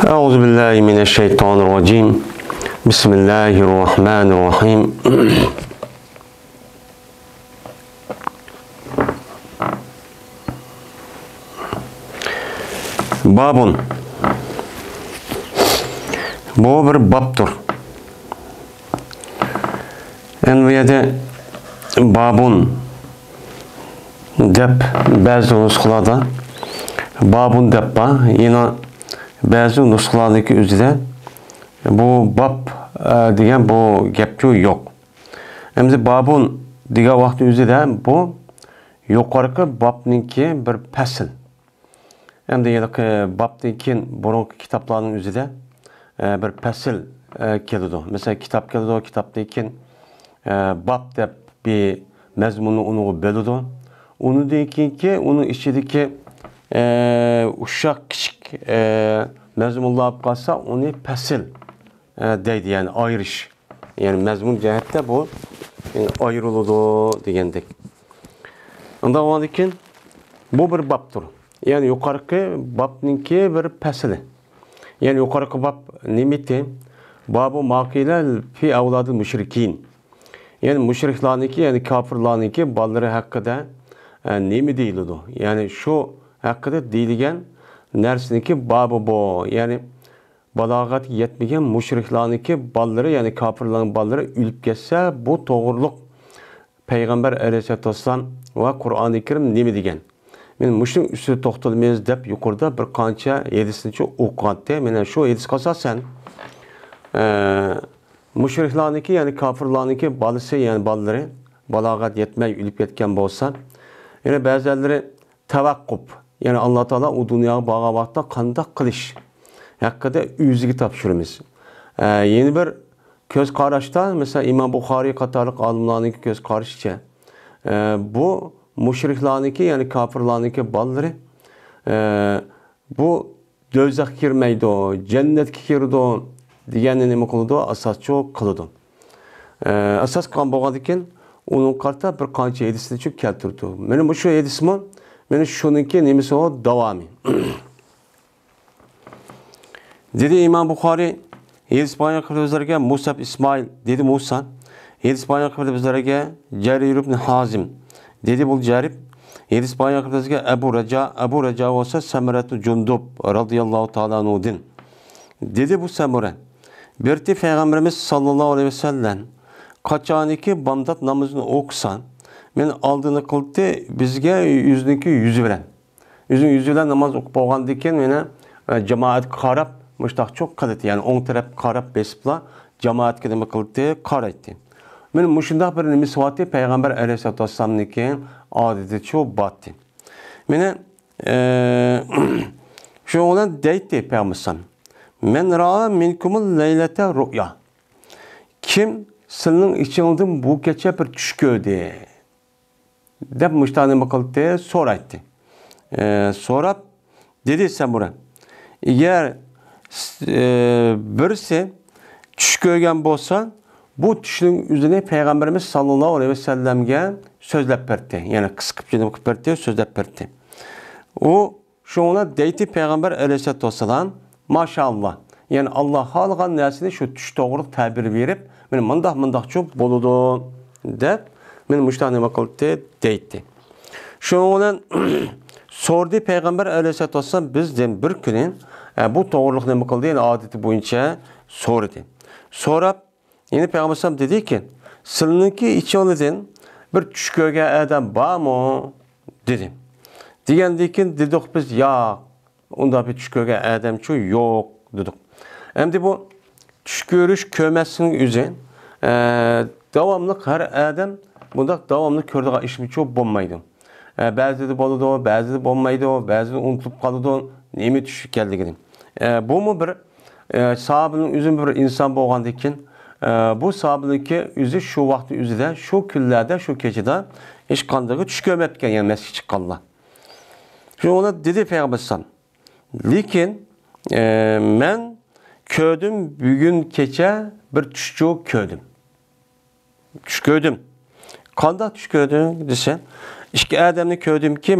أعوذ بالله من الشيطان الرجيم بسم الله الرحمن الرحيم Babun. Bu bir babdır. Enviyede babun dep bazı nusxalarda babun dep ba yine bazı nusxalardaki üzere bu bab degan bu gapçu yok. Endi babun degan vaqt üzere bu yuqorqi babninki bir fasl. Endi babdan keyin burungi kitoblarning o'zida bir fasl keladi. Mesela kitap keladi, o kitapdan keyin bab deb bir mazmunni uni bo'ladi. Undan keyinki uni ichidagi uşaq kichik mazmunlar qolsa uni fasl deydi, yani ayirish. Yani mazmun jihatda bu ayriladi degandek. Unda ondan keyin bu bir babdir. Yani yuqorqi babninki bir fasli. Yani yuqorqi bab nimeti? Babu maqilal fi avladil müşrikin. Yani müşriklarniki, yani kafirlarniki ballari haqida nima deyiladi? Yani şu haqida deyilgan narsaniki babu bu. Yani balog'at yetmagan müşriklarniki ballari, yani kafirlarning ballari o'lib ketsa, bu to'g'riliq Payg'ambar alayhisolatu vassalam va Qur'oni Karim nima degan? Men mushning ustida to'xtalmaymiz deb yuqorida bir qancha hadisni o'qigandim. Mana shu hadisga asosan müşriklarniki, yani kafirlarniki balisi, yani ballari balog'at yetmay o'lib ketgan bo'lsa, yana ba'zilari tavaqqub, yani Alloh taolo u dunyoga borgan vaqtda qanday qilish haqida o'ziga topshiramiz. Yeni bir ko'z qarashda, mesela İmam Buxoriy qatorliq olimlarning ko'z qarashicha bu müşriklarniki, yani kafirlarniki ballari bu do'zaxga kirmaydi, jannatga kirdi deganni nima qiladi? Asoschi qiladi. Asos qilgan bo'lgandan keyin uning qarta bir qancha hadisni keltirdi. Mana bu shu hadismi? Mana shuningki nimasi o davomi. Dedi İmam Buxoriy, hadis bayon qilib bizlarga Musab İsmail dedi Musa, hadis bayon qilib bizlarga Jarir ibn Hazim dedi bu Jarib, hadis bayon qilib bizlarga Abu Raja olsa Samarat Jundub radhiyallohu taala anhudan. Dedi bu Samura, birti Peygamberimiz sallallahu aleyhi ve sellem qachoniki bomdod namozini o'qisan, men oldini qildi bizga yuzniki yuzi bilan. Yüzün yüzü bilan namoz o'qib bo'lgandan keyin meni jamoat qarab mushtaq cho'q qildi, yani o'ng taraf qarab besibla jamoatga nima qildi? Qaraydi. Men mushundaq bir misvati Payg'ambar alayhisolatu vassalamniki odati cho'q batdi. Meni shu bilan deydi Payg'ambar: "Men ra'a minkumul laylata ru'ya." Kim sizning ichingizdan bu kecha bir tush ko'rdi deb mushtaq nima qildi? So'raydi. So'rab dedi Samura: "Eğer birisi tush ko'rgan bo'lsa, bu tushning o'zini Payg'ambarimiz sallallohu alayhi vasallamga so'zlab berdi. Yani qisqib nima qilib berdi? So'zlab berdi. U shuni deydi Payg'ambar alayhisolatu vasallam, maşallah. Yani Allah xohlagan narsani shu tush to'g'ri ta'bir berib, men mundaq cho'p bo'ladi deb men mushtaq nima qildi deydi. Shuning bilan so'rdi Payg'ambar alayhisolatu vasallam bizdan bir kuni bu to'g'riliq nima qildi? Yani odati bo'yicha so'radi. So'rab yine Peygamber sallam dedi ki, "Sizinki içinizden bir tush ko'rgan adam bormi?" dedi. Degandan keyin dedik biz, "Ya, unda bir tush ko'rgan odamchi yo'q" dedik. Endi bu tush ko'rish ko'rmasning o'zi davomli har odam bundaq davomli ko'radigan ishmi bo'lmaydi. Ba'zida bo'ladi, ba'zida bo'lmaydi, ba'zida unutilib qoladi, nima tush ekanligini. Bu mu bir sahabenin o'zi bir inson bo'lgandan keyin bu sahabeniki o'zi shu vaqt o'zida, shu kunlarda, shu kechada hech qanday tush ko'rmayotgan, yani masjidga chiqqanlar. Shuni dedi Payg'ambar sallam: "Lekin men ko'rdim, bugun kecha bir tushchu ko'rdim." Tush ko'rdim. Qanday tush ko'rdim desa, ikki odamni ko'rdimki,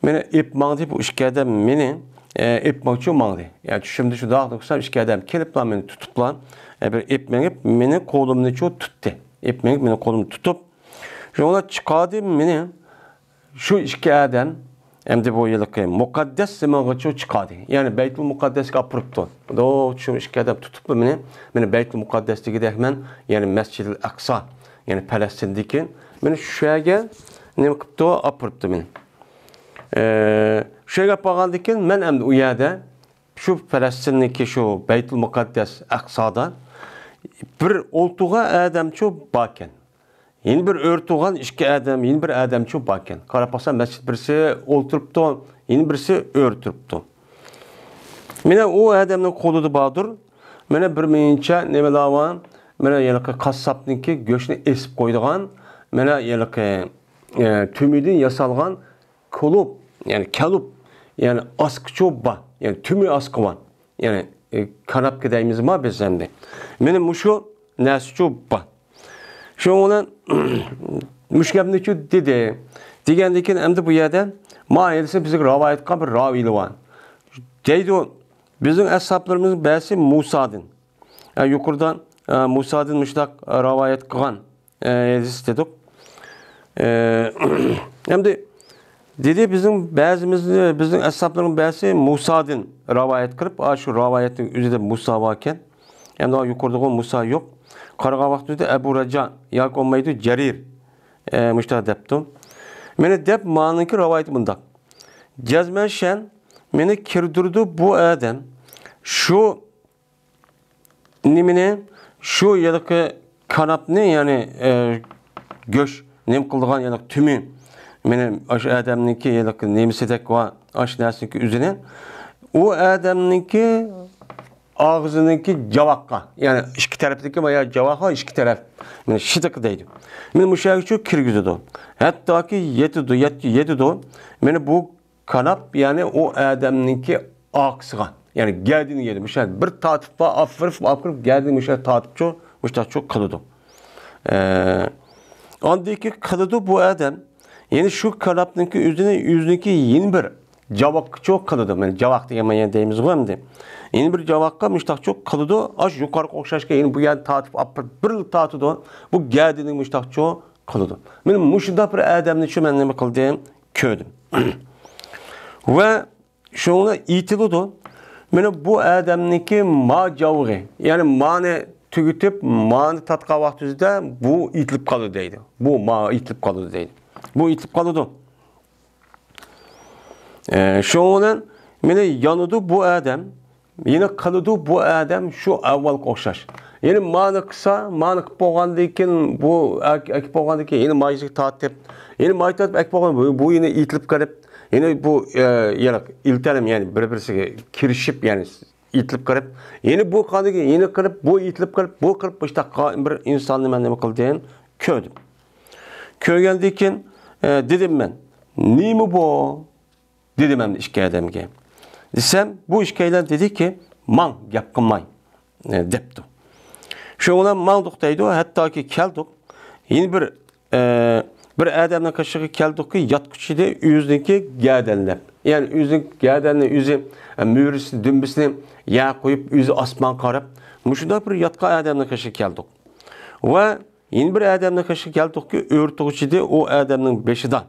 meni ip mangdi bu ikki odam meni epmoqchi mangdi. Yani tushimda shu daqdiqsam ikki odam keliblar meni tutiblar. Bir epmengib meni qo'limni tutdi. Epmengib meni qo'limni tutib, shunga chiqadi meni shu ikki odam endi bu yilqi muqaddas zamongacha chiqadi. Ya'ni Baytul Muqaddasga olib turibdi. Shu ikki odam tutibdi meni Baytul Muqaddasdagidekman, ya'ni Masjidil Aqsa, ya'ni Falastindagi meni shu yerga nima qilibdi, olib turibdi meni. Shu yerga borgandan keyin men endi u yerda shu Falastindagi shu Baytul Muqaddas Aqsada bir o'ltuğa odamcha bor ekan. Yeni bir örtüğün iki adam, yeni bir adam çok bakın. Karapasa mescid birisi oturuptu, yeni birisi örtüptü. Mene o adamın kolu da bağdır. Mene bir minçe nemeler var. Mene yalaka kasapniki göçünü esip koyduğun. Mene yalaka tümüdün yasalgan kolup, yani kalıp, yani askı çok var. Yani tümü askı var. Yani kanap gideyimiz var bizden. Mene muşu nesi çok var. Şu olan müşkebni şu dedi. Digendeki emdi bu yerden maayedisi bize rivayet kabir ravili var. Deydi o bizim hesaplarımızın bəsi Musa'dın. Yani yukarıdan Musa'dın müştak rivayet kılan edisi dedik. Emdi dedi bizim hesaplarımızın bəsi Musa'dın rivayet kırıp şu rivayetin üzerinde Musa varken hem daha yukarıda Musa yok. Qarıqa vaxtında Ebu Raca yoki olmaydı Cerir müştah deptim. Meni dep manınki rivayet bundaq. Cezmen şen meni kirdirdi bu adam şu nimini şu yadaki kanapni yani göç nem kıldığan yani tümü meni aş adamniki yadaki nemisitek va aş nersinki üzerine o adamniki ağzındaki cavakka yani iki taraftaki veya cavakka iki taraf yani şidik deydi. Meni müşahit çok kirgizdi. Hatta ki yedi meni bu kanap yani o adamınki ağzıga yani geldiğini yedi müşahit bir tatıpa afırıp geldiğini müşahit tatıp çok kılıdı. Andaki kılıdı bu adam yani şu kanapnınki yüzündeki yeni bir cavak çok kılıdı. Yani cavak diye deyimiz var mı? Yeni bir cavakka müştak çok kılıdı. Aş yukarı okşaşka yeni bu yer tatıp bir tatıdı. Bu geldiğinin müştak çok kılıdı. Benim müştak bir adamın şu ben ne kıldım? Köydüm. Ve şuna itiliyordu. Benim bu adamınki ma cavığı. Yani mane tüketip mane tatka vaktizde bu itilip kalı deydi. Bu ma itilip kalı deydi. Bu itilip kalıdı. Şuna mene yanıdı bu adam. Yine kalıdı bu adam şu avval okşaş. Yani mani kısa, mani boğandayken bu ekip boğandayken yine majik tatip. Yine majik tatip ekip boğandı. Bu yine itilip kalıp, yine bu iltelim yani birbirisi kirişip yani itilip kalıp. Yine bu kanıdaki yine kalıp, bu itilip kalıp, bu kalıp işte bir insanlı ben ne kıldığım köydüm. Köydükken dedim ben, ne mi bu? Dedim ben iki adamge. Desem bu işkeyler dedi ki man yapkınmay depti. Şu olan mandık deydi hatta ki keldik. Yine bir adamla kaşığı keldik ki yatkıçıydı yüzdeki gâdenler. Yani yüzün gâdenle yüzü mühürsün dümbüsünü yağ koyup yüzü asman karıp. Muşunda bir yatka adamla kaşığı keldik. Ve yine bir adamla kaşığı keldik ki örtücüydü o adamın beşidan.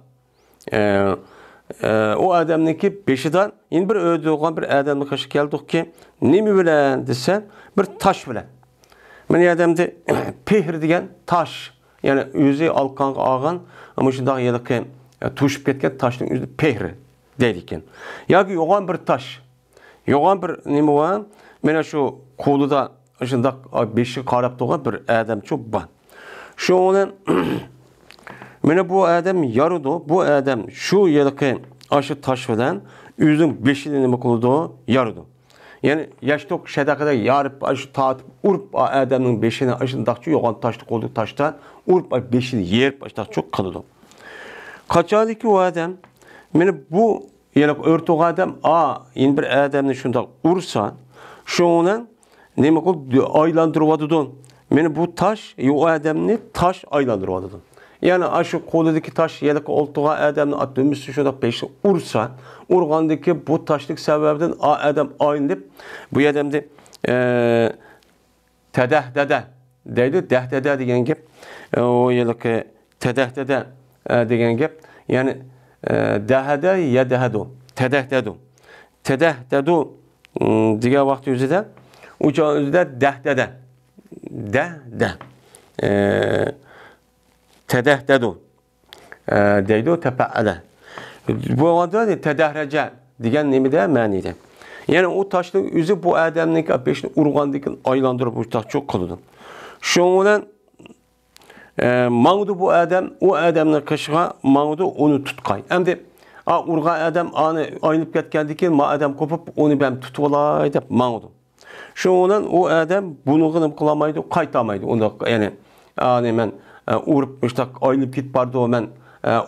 O adamınki beşidan yine bir öldüğün bir adamla kaşı geldik ki ne mi bilen desen bir taş bilen. Ben adamda pehir diyen taş yani yüzü alkan ağan ama şunda yedeki tuşup ketken taşın yüzü pehri deydikken. Ya ki yoğan bir taş. Yoğan bir ne mi var? Ben şu koluda şunda beşi karap doğan bir adam çok ban. Şu onun mene bu adam yarıdı. Bu adam şu yedeki aşı taş bilen yüzün beşini nime kıldı yarıdı. Yani yaşlık şedakada yarıp aşı tatıp urup adamın beşini aşındakçı yoğan taşlık olduğu taştan urup beşini yerip aşındakçı çok kıldı. Kaçadı ki o adam mene bu yani örtük adam yeni bir adamını şunda ursa şundan nime kıldı aylandırıvadıdın. Mene bu taş o adamını taş aylandırıvadıdın. Yani şu koludaki taş yelik oltuğa adamın atılmışı şurada peşi ursa, urgandaki bu taşlık sebebiden adam aynılıp bu adamda tedehdede deydi, dehdede degen gep o yelik tedehdede degen gep yani dehede ya dehedu tedehdedu tedehdedu diye vakti yüzüde uçağın yüzüde dehdede de tedehdedu deydi o tepe'ele. Bu adı tedehrece diyen nemide manide. Yani o taşın yüzü bu adamın peşini urgandıkın aylandırıp bu taş çok kalıdı. Şundan mağdu bu adam o adamın kaşığa mağdu onu tutkay. Hem de urga adam anı aynıp ketkendikin ma adam kopup onu ben tutulay dep mağdu. Şundan o adam bunu gınım kılamaydı, kaytamaydı. Onda yani men uğrup işte aynıp git bardı o men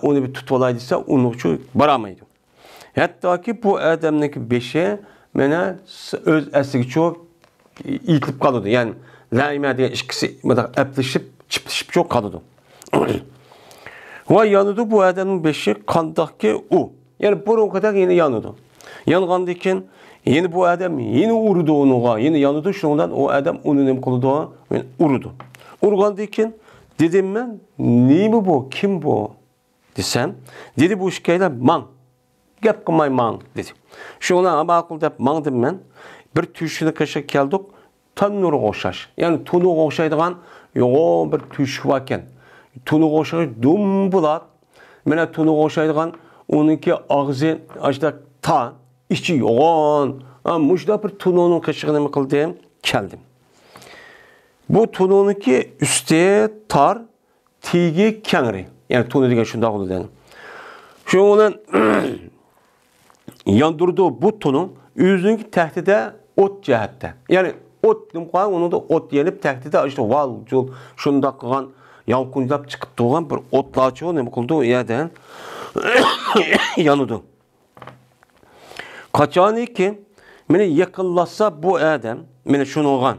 onu bir tutulaydısa onu şu baramaydı. Hatta ki bu adamdaki beşe mene öz eslik çok itilip kalıyordu. Yani laime diye işkisi epleşip çıplışıp çok kalıyordu. Ve yanıdı bu adamın beşi kandaki o. Yani bu kadar yine yanıdı. Yanğandayken yeni bu adam yeni uğrudu onuğa. Yeni yanıdı şundan o adam onun nem kılıdı ve uğrudu. Urgandayken dedim ben ne mi bu? Kim bu? Desem dedi bu şikayetler man. Gep kılmay man dedi. Şundan ama akılda man dedim ben. Bir tüşünü kaşık geldik. Tanrı oşaş. Yani tunu oşaydıgan yoğun bir tüşük varken. Tunu oşaş dumbulat. Mene tunu oşaydıgan onunki ağzı açta ta içi yoğun. Muşda bir tununun kaşığını mı kıldım? Geldim. Bu tunununki üstte tar, tigi kengri. Yani tunu degen şunda oldu dedim. Şundan yandırdığı bu tunu yüzünki tehdide ot cihette. Yani ot dimqan onu da ot yenip tehdide işte val jul şunda kılgan yankundap çıkıp doğan bir otlaçı ne kıldı yerden yanıdı. Kaçani ki meni yakınlasa bu adam meni şunu olgan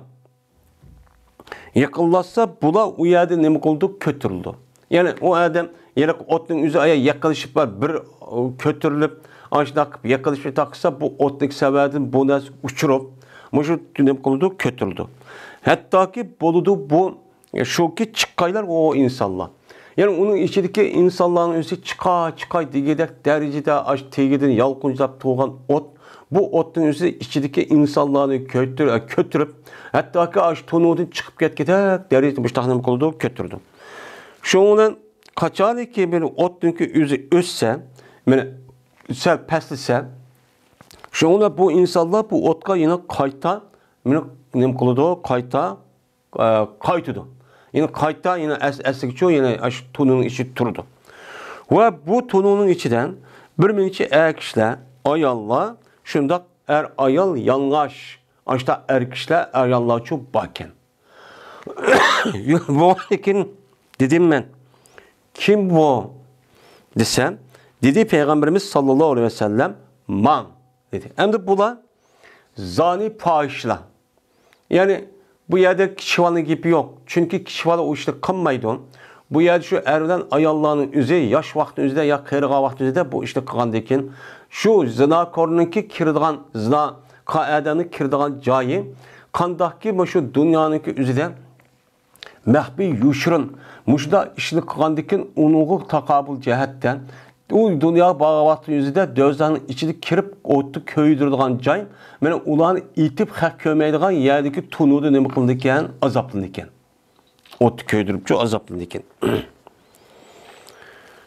yakınlasa bula u yerden ne kıldı kötürüldü. Yani o adam yerek otun yüzü aya yaklaşıp var bir kötürülüp ancak yaklaşıp taksa bu otlik severden bu nas uçurup muşu ne kıldı kötürüldü. Hatta ki boludu bu şu ki çıkaylar o insanlar. Yani onun içindeki insanların üstü çıkay digedek derecede aç tegeden yalkuncap tuğan ot bu otun üstü içindeki insanları kötürüp hatta ki aç tonudun çıkıp gedek derecede müştahnem kıldı kötürdü. Şundan kaçar ki bir otun yüzü össe yani sel peslise şundan bu insanlar bu otka yine kayta ne kıldı kaytıdı. Yine kayta yine eslik çoğu yine tununun içi turdu. Ve bu tununun içinden bir minçi erkişler ayalla şunda ayal yanlaş. Açta erkişler ayalla çok baken. Bu ikin dedim ben. Kim bu? Desem dedi Peygamberimiz sallallahu aleyhi ve sellem man dedi. Hem de bula zani pahişla. Yani bu yerde kişivanın gibi yok. Çünkü kişivanı o işte kanmaydı. Bu yerde şu erden ayallarının üzeri, yaş vakti üzerinde ya kırığa vakti üzerinde bu işte kıgandayken şu zina korununki kirdiğen zina kaidanı kirdiğen cayı kandaki şu dünyanınki üzerinde mehbi yuşrun muşda işini kıgandayken unuğu takabül cihetten o dünya bağıvatı yüzüde dözlerin içine kirip otu köydürüdüğün cay mene ulan itip hak kömeydiğin yerdeki tunudu ne kıldıkken azaplandıkken otu köydürüp çok azaplandıkken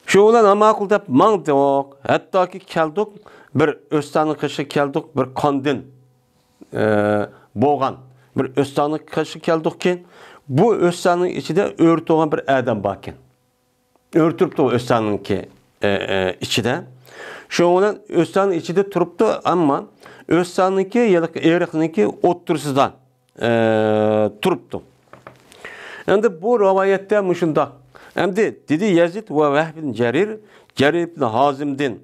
şu ulan ama akılda mandık hatta ki keldik bir östanın kışı keldik bir kandın boğan bir östanın kışı keldik ki bu östanın içinde örtü olan bir adam bakken örtürüp de o östanın ki içinde. Şu an Özsan'ın içinde turuptu ama Özsan'ınki ya da Erik'ninki otursuzdan turuptu. Şimdi bu rivayette müşündak. Hem de dedi Yazid ve Vehb bin Cerir ibn Hazim'den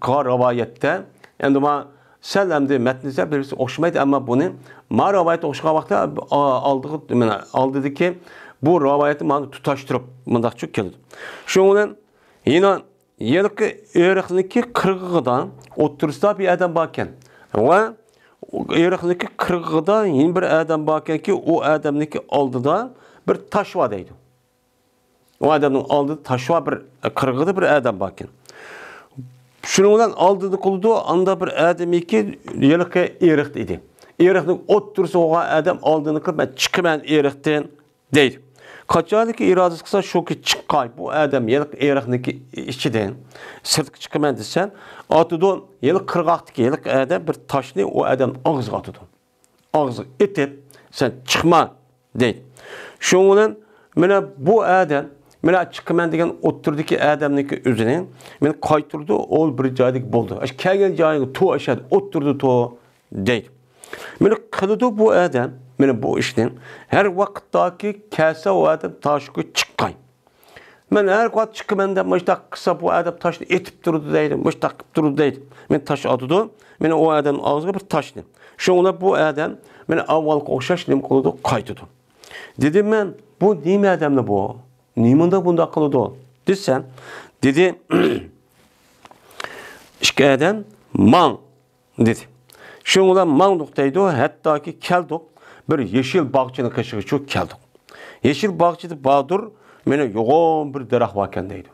rivayette yani ma sellemde metnize birisi hoşmaydı ama bunu ma rivayet hoşuna vakti aldı dedi ki bu rivayeti bana tutaştırıp mındakçı keldi. Şundan yine yılki Irak'niki kırgıdan otursa bir adam bakken ve Irak'niki kırgıdan yine bir adam bakken ki o adamniki aldıda bir taş var deydi. O adamın aldığı taş var bir kırgıda bir adam bakken. Şundan aldığı kuludu anda bir adam iki yılki Irak idi. Irak'ın otursa o adam aldığını kılıp ben çıkımen Irak'tan deydi. Kaçalık iradesi kısa şu ki çıkay bu adam yıllık Irak'daki işçiden sırtı çıkımen desen atıdı yıllık kırgaktaki yıllık adam bir taşını o adam ağzı atıdı. Ağzı itip sen çıkma deydi. Şundan bu adam çıkımen degen oturdaki adamdaki üzerine kaytırdı ol bir caydık buldu. Kelgen caydık tu aşağı oturdu tu deydi. Kılıdı bu adam bu işten her vakittaki kese o adam taşıkı çıkay. Her vakit çıkımında müştak kısa bu adam taşını etip durdu deydim. Müştak durdu deydim. Taş atıdı. O adamın ağzına bir taşını. Şuna bu adam avvalık okşaş nem kılıdı kaytıdı. Dedim ben bu neymi adamla bu? Neyminde bunda kılıdı? Desen dedi işki adam man dedi. Şundan mandıktaydı hatta ki keldik bir yeşil bağçının kaşığı çok keldik. Yeşil bağçıda bağdır yoğun bir derek varken deydi.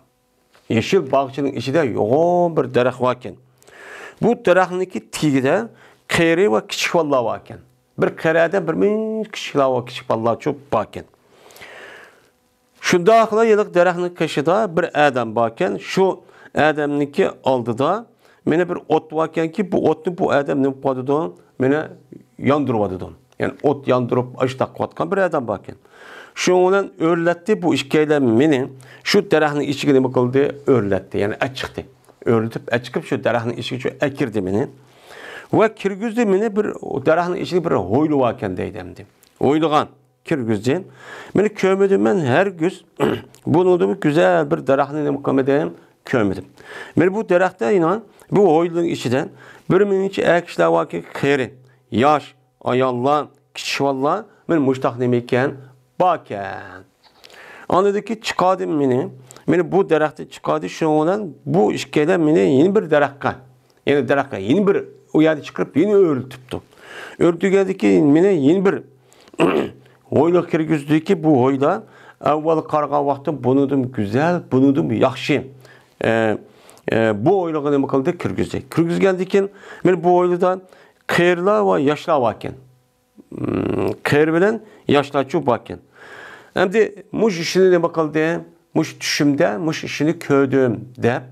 Yeşil bağçının içinde yoğun bir derek varken. Bu derekteki tigide kere ve küçük vallahi varken. Bir kereden bir min küçük vallahi çok varken. Şunda akla yıllık derekteki kaşıda bir adam varken şu adamniki aldıda bir ot varken ki bu otni bu adam ne yapıyordu? Yandırıyordu. Yani ot yandırıp aştak vatkan bir adam varken. Şundan örletti bu işkeylen şu derekteki içine bakıldı örletti. Yani açıktı. Örletip açıkıp şu derekteki içine ekirdi beni. Ve kirgüzde bir derekteki içine bir hoylu varken deydimdi. Hoyluğan kirgüzde. Kömedim ben her güz bunu güzel bir derekteki mukammedeyim kömedim. Bu derekte inan bu hoyluluğun içinden bir minçi ekşiler var ki kere, yaş, ayallar, kişi valla müştak demeyken bakken. Anladı ki çıkardım beni bu derekte çıkardı şu olan bu işkeden yeni bir derekka. Yeni bir uyarı çıkarıp yeni örtüptü. Örtü geldi ki yeni bir hoylu kirgüzdü ki bu hoyla evvel karga vakti bunudum güzel, bunudum yakşı. Bu oyluğa ne bakıldı? Kırgızca. Kırgız geldikken bu oyludan kıyırlar ve yaşlar varken. Kıyır bilen yaşlar çok varken. Hem de muş işine ne bakıldı? Muş düşümde, muş işini köydüğümde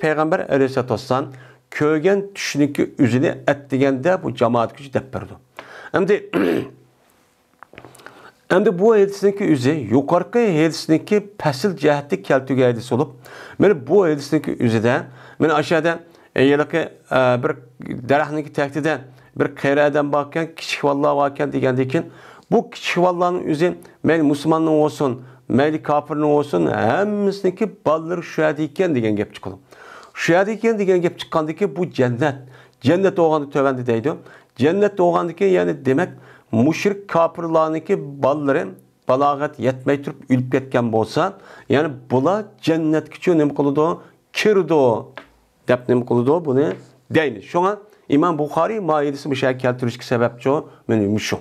Peygamber Aleyhisselatü Vesselam köygen düşünükü üzüne ettigende bu cemaat gücü depperdi. Hem de bu hadisindeki üzü yukarıki hadisindeki pesil cihetlik keltüge hadisi olup bu hadisindeki üzüde aşağıda yılaki bir derekteki tehdide bir kayradan bakken kişi vallahi varken degendekin bu kişi vallahın üzü Müslümanın olsun kafirinin olsun hemmisindeki balları şühediyken degen gep çıkalım. Şühediyken degen gep çıkkandaki bu cennet oğandı tövendi deydi. Cennet oğandaki yani demek müşrik kafirlarınki balları balagat yetmey turup ülüp ketken bolsa yani bula cennet küçüğü ne kılıdı? Kirdo dep ne kılıdı? Bunu deydi. Şuna İmam Bukhari maidesi bir şey keltirişki sebepçi o şu.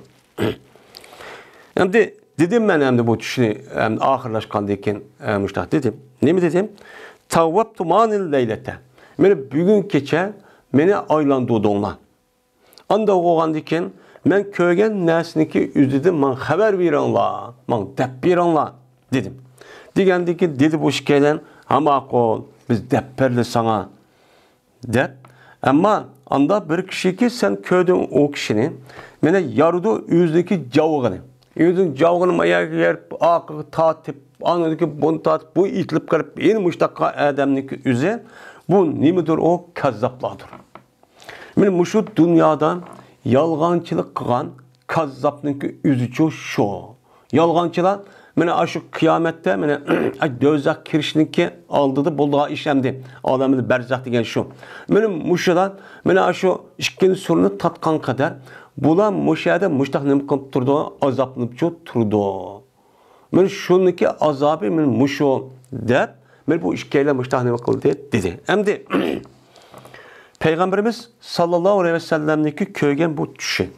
Hem de dedim ben hem de bu düşünü ahırlaşkandayken müştah dedim. Ne mi dedim? Tavvaptu manil leylete. Bugün keçe beni aylandı doğuna. Anda oğandayken men köygen nesniki üzüldüm, man haber verenla, man dep verenla dedim. Digendeki dedi bu şikayden ama kol biz depperli sana dep. Ama anda bir kişi ki sen köyden o kişinin mene yarıdı yüzdeki cavğını. Yüzün cavğını mayak yer akı tatip anladaki bunu tatip bu itlip karıp en müştakka adamniki üze bu nimidir o kazzapladır. Men şu dünyada yalğançılık kılan kazzapnınki üzücü şu. Yalğançılar aşı kıyamette dözak kirişninki aldıdı bulduğu işlemdi. Adamın berzak degen şu. Muşadan aşı işkinin sorunu tatkan kadar bula muşada muştak nem kılıp turdu azaplanıp çok turdu. Men şuniki azabı men muşu dep men bu işkeyle müştahne kıldı dedi. Endi Peygamberimiz sallallahu aleyhi ve sellem'deki köygen bu düşü.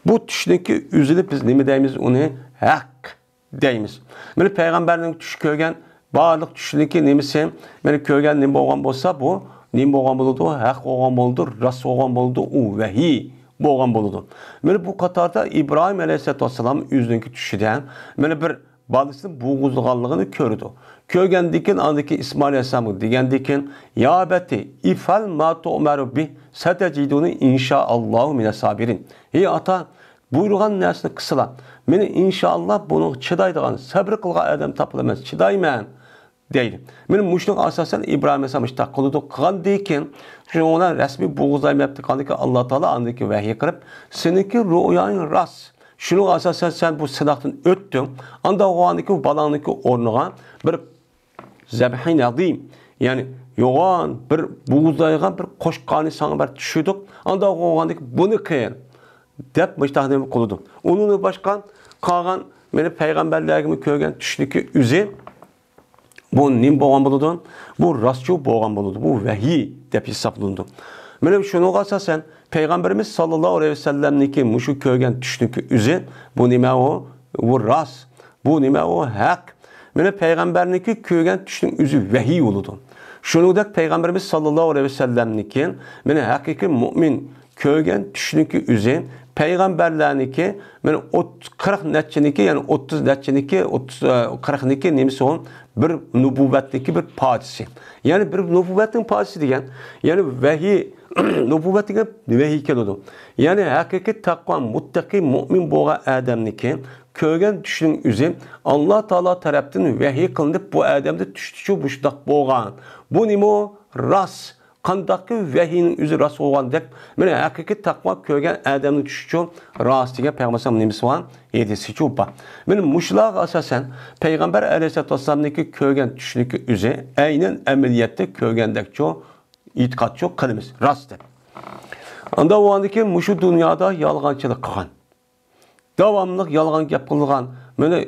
Bu düşdeki üzülüp biz nime deymiz onu hak deymiz. Men peygamberning düşü köygen barlık düşdeki nimesi men köygen nime bolgan bolsa bu nime bolgan boludu, hak bolgan boludu, ras bolgan boludu, u vahiy bolgan boludu. Men bu katarda İbrahim aleyhissalatu vesselam üzündeki düşüden men bir balısının boğuzluğanlığını kördü. Köygendikin andaki İsmail Aleyhisselam'ı digendikin ya beti ifal ma tu'meru bih seteciduni inşaallahu mine sabirin. Ey ata buyruğan nesini kısıla. Meni inşallah bunu çıdaydıgan sabır kılga adam tapılamaz. Çıdayman deydi. Benim muşluk asasen İbrahim Aleyhisselam işte kılıdı kılan deyken ona resmi boğuzlayım yaptı kaldı ki Allah Teala andaki vahiy kırıp seninki rüyanın rast. Şunu asasen sen bu sınavdan öttün. Anda o andaki bu balanındaki ornuğa bir zebhin adim. Yani yoğan bir buğuzdaygan bir koşkanı sana bir düşürdük. Anda o andaki bunu kıyın. Dep müştahdemi kıldım. Onun başkan kalan beni peygamberlerimi köygen düştüki üze bu nim boğan buludu. Bu rastçı boğan buludu. Bu vahiy dep hesaplandı. Mene şunu asasen Peygamberimiz sallallahu aleyhi ve sellem'deki muşu köygen düştüki üze bu nime o bu ras bu nime o hak. Mene peygamberindeki köygen düştüğün üzü vahiy oludu. Şunu da Peygamberimiz sallallahu aleyhi ve sellem'deki mene hakiki mümin köygen düştüğünki üze peygamberlerinki mene 40 netçiniki yani 30 netçiniki 40 niki nemisi on bir nübüvvetdeki bir padisi. Yani bir nübüvvetin padisi diyen yani vahiy nübüvvetine vahiy keldi. Yani hakiki takva muttaki mümin boğa adamniki köygen düşün üzüm Allah Teala tarafından vahiy kılınıp bu adamda düştü bu şudak boğan. Bu nimo ras kandaki vahiyinin üzü ras olgan dek mene hakiki takva köygen adamın düştü ras diye peygamberim nemisi var yedisi çupa. Benim muşlaq asasen peygamber aleyhissalatu vesselam'daki köygen düştüğü üzü aynen ameliyette köygendeki ço itikat çok kılımız rast dep. Anda o andaki muşu dünyada yalğançılık kılgan. Davamlıq yalğan gap qılğan, mene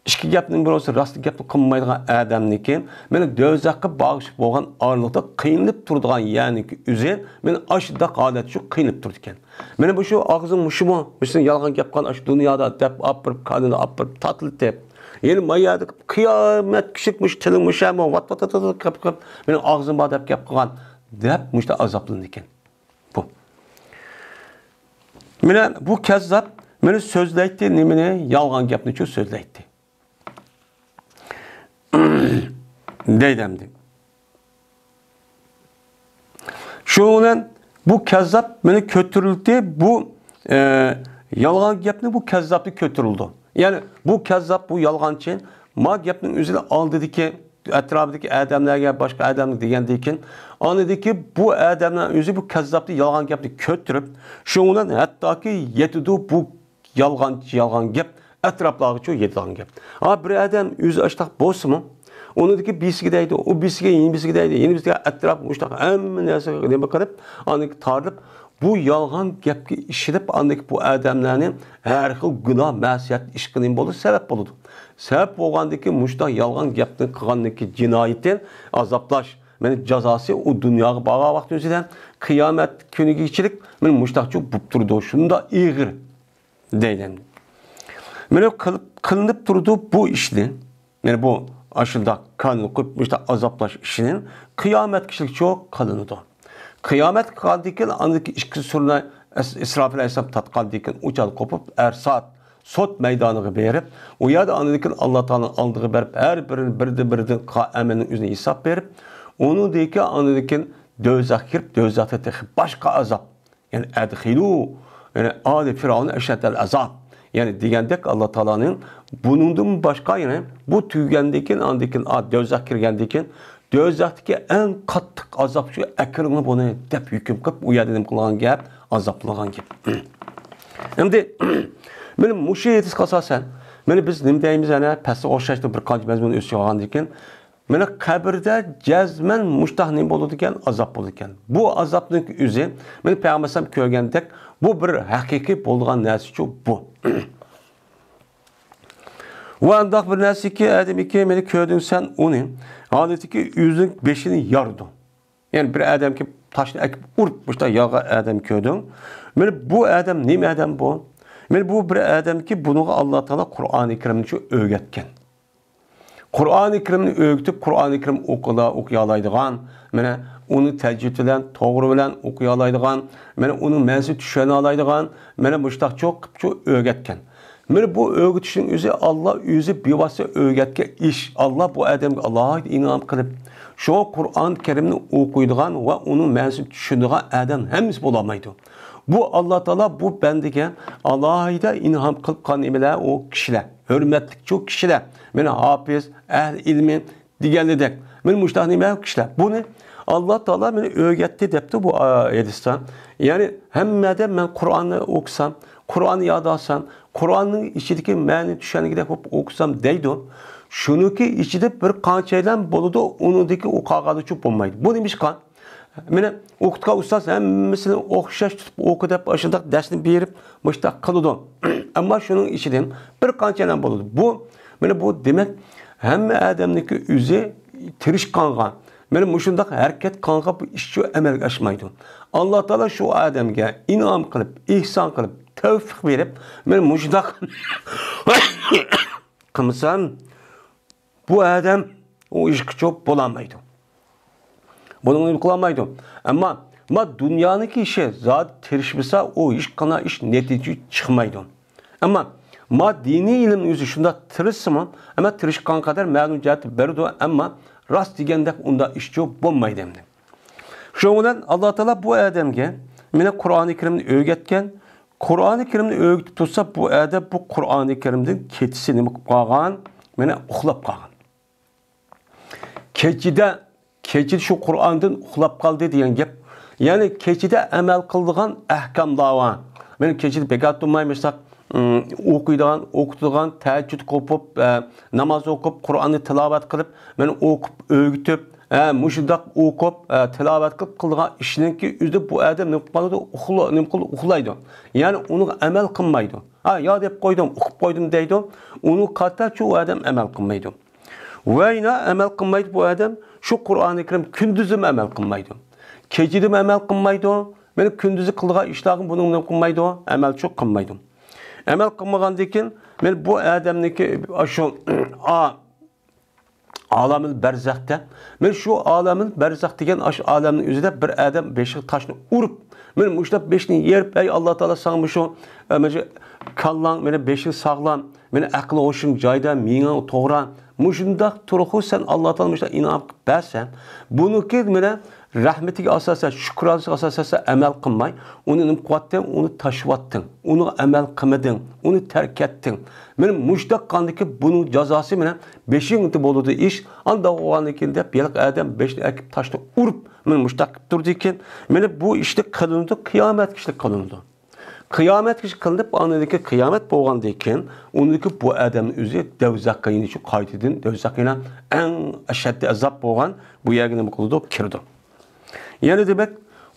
işki gapning birisi rastlı gapni qılmaydigan adamniki, mene dözaqqa bağışıp bolgan arlıqda qıyınıp turdigan yani ki üze, mene aşıda qadat şu qıyınıp turdu eken. Mene bu şu ağzın muşumu, mesela yalğan gap qılgan aş dünyada dep apırıp kanını apırıp tatlı dep. Yani mayada kıyamet kişikmiş tilinmiş ama vat kap mene ağzın ba dep gap qılgan dep muşta azaplandı eken. Bu. Mene bu kezzap meni sözleydi, nimini yalğan gapni şu sözleydi. Deydemdi. Şunun bu kezzap meni kötürüldü, bu yalğan gapni bu kezzapni kötürüldü. Yani bu kezzap, bu yalğançı ma gapning üzüne aldı ki etrafındaki adamlarga başka adamlar degandikin anidiki bu adamlar özü bu kezzapni yalğan gapni kötürüp şunun hattaki yetidi bu yalğan gap etraflagıçı yedigan gap. Ha bir adam özü açtaq bolsunmu? Onudaki bisigideydi, o bisige yeni bisigideydi, yeni bisige etraf muştaq hamma narsa nima qilib, aniki tarlib bu yalğan gapga ishilib, aniki bu adamlarni har xil gunoh, ma'siyat ish qilgan bo'lib sabab bo'ladi. Sabab bo'lgandiki muştaq yalğan gapni qilgandiki jinoyatdan azoplash, meni jazosi u dunyoga borgan vaqt o'zidan qiyomat kuniga ichilik meni muştaqchi bo'lib turdi. Shunda ig'ir deyiladi. Meni qilinib turdi bu ishni, yani bu aşılda kanunu kutmuşta azaplaş işinin kıyamet kişilik çok kalınıdı. Kıyamet kaldıkken andaki işki soruna İsrafil Aleyhisselam tatkaldikken uçalı kopup ersat sot meydanını verip o yada andaki Allah Teala'nın aldığı verip her birden emenin üzerine hesap verip onu deyki andaki dözak girip dözakta tekip başka azap yani edhilu yani âli firavun eşeddel azap. Yani digendek Allah Teala'nın bunun başka yani bu tüygendekin andikin dözak kirgendekin dözaktaki en katlık azap şu ekranı bunu dep hüküm kıp uyadenim kılan gap azaplagan gap. Şimdi benim muşu yetis kasasen beni biz nimdeyimiz yani pesi oşaştı bir kancı mezmunu üstü olan diken beni kabirde cezmen muştah nim bolu diken azap bolu diken. Bu azaplık üzü beni peygambersem köygendek bu bir hakiki bolgan nersi şu bu. Ve andak bir nersi ki Adem ki beni köydün sen onu adeti ki yüzün beşini yardı. Yani bir Adem ki taşını ekip urtmuş da yağa Adem köydün. Yani bu Adem ne Adem bu? Yani bu bir Adem ki bunu Allah Teala Kur'an-ı Kerim'in için öğretken. Kur'an-ı Kerim'ni öğütüp Kur'an-ı Kerim okuyalaydıgan, mana onu tecvid bilen, to'g'ri bilen okuyalaydıgan, mana onu ma'si tushuna alaydıgan, mana mushtaq çok öğretken. Mana bu öğütüşün özü Allah özü bevası öğretken iş. Allah bu adamga Allah'a inam qilib, şu Kur'an-ı Kerim'ni okuyduğan ve onu ma'si tushunadigan adam hemimiz bulamaydı. Bu Allah Teala bu bendige Allah'a da inam qilib qanimiler o kişiler. Hürmetli çok kişiler. Mana hafiz, ehl ilmi digerledek. Men muştaq nima kişiler. Bunu Allah Teala beni öğretti depti bu ayetisten. Yani hemmede men Kur'an'ı okusam, Kur'an'ı yad alsam, Kur'an'ın içindeki mani düşenini de okusam deydi. Şunuki içinde bir kançaydan boludu, onundaki o kağıdı çok olmaydı. Bu neymiş kan? Mene okutkan ustaz hemmisini okşaş tutup oku dep aşındak dersini berip muştaq kılıdı. Ama şunun içinden bir kançaydan boludu. Bu demek hemme adamniki üze tiriş kanğa. Mene muşundaq hareket kanğa bu işçi emelge aşmaydı. Allah Teala şu adamga inam kılıp, ihsan kılıp, tevfik verip, mene muşundaq kımsam bu adam o işki çok bulamaydı. Bunu kılamaydı. Ama dünyanın işi zat terişmese o iş kana iş netice çıkmaydı. Ama dini ilim yüzü şunda tırışsın ama tırışkan kadar ma'lumiyat berdi ama rast degende onda iş çok bulmaydı hem de. Şundan Allah Teala bu adamga mene Kur'an-ı Kerim'ni öğretken, Kur'an-ı Kerim'ni öğretip tutsa bu adam bu Kur'an-ı Kerim'den keçisini qalgan, mene uxlab qalgan. Keçide şu Kur'an'dan uxlab qaldı degan gap. Yani keçide amel qildigan ahkamlar var. Men keçide bekat durmaymışsak okuyduğun, teheccüd kopup, namaz okup, Kur'an'ı tilavet kılıp, men okup, öğütüp, muşudak okup, tilavet kılıp kıldığı işinin ki yüzde bu adam ne uxlaydı. Yani onu amel kılmaydı. Ya dep koydum, okup koydum deydi. Onu katta çoğu adam amel kılmaydı. Ve yine amel kılmaydı bu adam. Şu Kur'an-ı Kerim kündüzüm amel kılmaydı. Keçidim amel kılmaydı. Men kündüzü kıldığı işlerim bunun ne kılmaydı. Amel çok kılmaydı. Amel kılmagandan men bu adamniki şu alamil berzakta men şu alamil berzak degan alamning özüde bir adam beşik taşını urup men muşta beşini yerip ey Allah Teala sana şu kallan meni beşik sağlam meni aqli hoşum joyda menga to'g'ri muşundaq turxu sen Allah Teala muşta inam bersen bunuki meni rahmetiga asosan shukronasiga asosan amal qilmay uni quvvatdan uni tashvatding uni amal qilmading uni tark etding men mushtaq qandiki buning jazosi bilan 5-inti bo'ladi ish anda o'g'anlikin deb yiliq adam 5ni akib tashni urib men mushtaq qilib turdi ekan meni bu ishni qilindi qiyomat ishni qilindi qiyomat ish qilinib anadagi qiyomat bo'lgandan keyin uniki bu odamning o'zi davzaqqa yenishi qaytadan davzaqina eng ashaddiy azob bo'lgan bu yerga nima qildi kirdi. Yani demek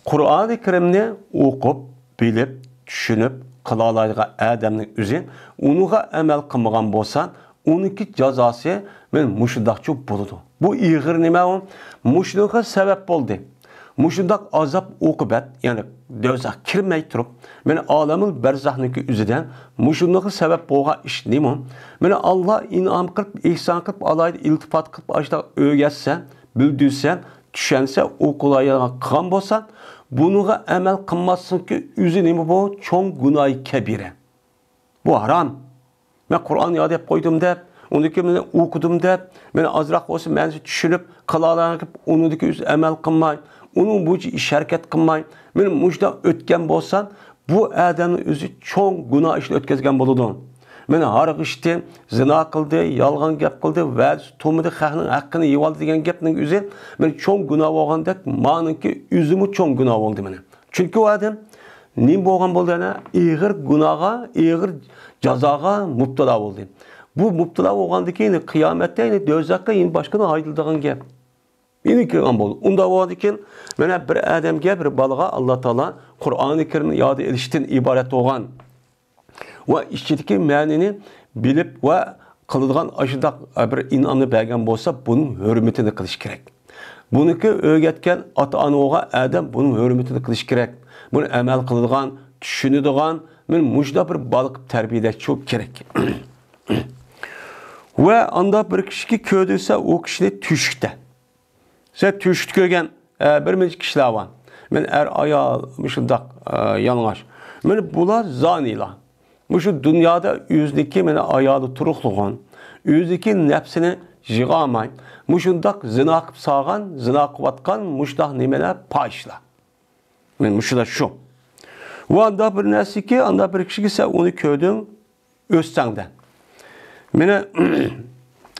Kur'an-ı Kerim'ni okup, bilip, düşünüp, kılalaydığı adamın üzerine onuğa emel kılmagan bolsan, onunki cezası men muşundakçı buludu. Bu iğir nime o? Muşundağa sebep oldu. Muşundak azap okubat, yani dövzak kirmey turup, men alamın berzahniki üzerine muşundağa sebep boğa iş nime o? Men Allah inam kılıp, ihsan kılıp, alaydı, iltifat kılıp, açta öğretsen, büldüysen, düşense okulayana kılan bolsan, bunuğa emel kılmazsın ki üzü nimi bu? Çoğun günah kebire. Bu haram. Ben Kur'an yad hep koydum dep, ondaki ben okudum dep, ben azrak olsun ben düşünüp, kılalayana kılıp, ondaki üzü emel kılmay, onun bu iş hareket kılmay, ben mujda ötken bolsan, bu adamın üzü çoğun günah işle ötkezgen boludun. Men harıq işti, zina kıldı, yalğan gap kıldı, vəz to'midi xalqning haqqini yeb oldi degan gapning o'zi men cho'ng gunoh bo'lgandek, meniki o'zimni cho'ng gunoh bo'ldi meni. Chunki u odam nim bo'lgan bo'ldi ana, ig'ir gunohga, ig'ir jazoga mubtalo bo'ldi. Bu mubtalo bo'lgandan keyin qiyomatda do'zaxga yin boshqa haydiladigan gap. Yeni kirgan bo'ldi. Unda bo'lgandan keyin mana bir odamga, bir bolaga Alloh taolo Qur'oni Karimni yod etishdan iborat bo'lgan ve işçideki ma'nini bilip ve qiladigan aşıdaq bir inanı bergan bo'lsa, bunun hürmetini qilish kerak. Buniki o'rgatgan ota-onaga adam bunun hürmetini qilish kerak. Bunu amal qiladigan, tushunadigan, men mujda bir baliq tarbiyalash kerak. Ve anda bir kişi köydüyse o kişini tüşükte. Sen tüşük köygen bir minci kişiler var. Men ayağı mışındak yanlaş. Men bular zaniyla. Şu dünyada yüzdeki men ayağı turukluğun, yüzdeki nefsini jığamay. Muşundak zina kıp sağan, zina kıvatkan, muşdak nimeler payışla. Men muşda şu. O anda bir nesi ki, anda bir kişi ise onu köydün özsenden. Mene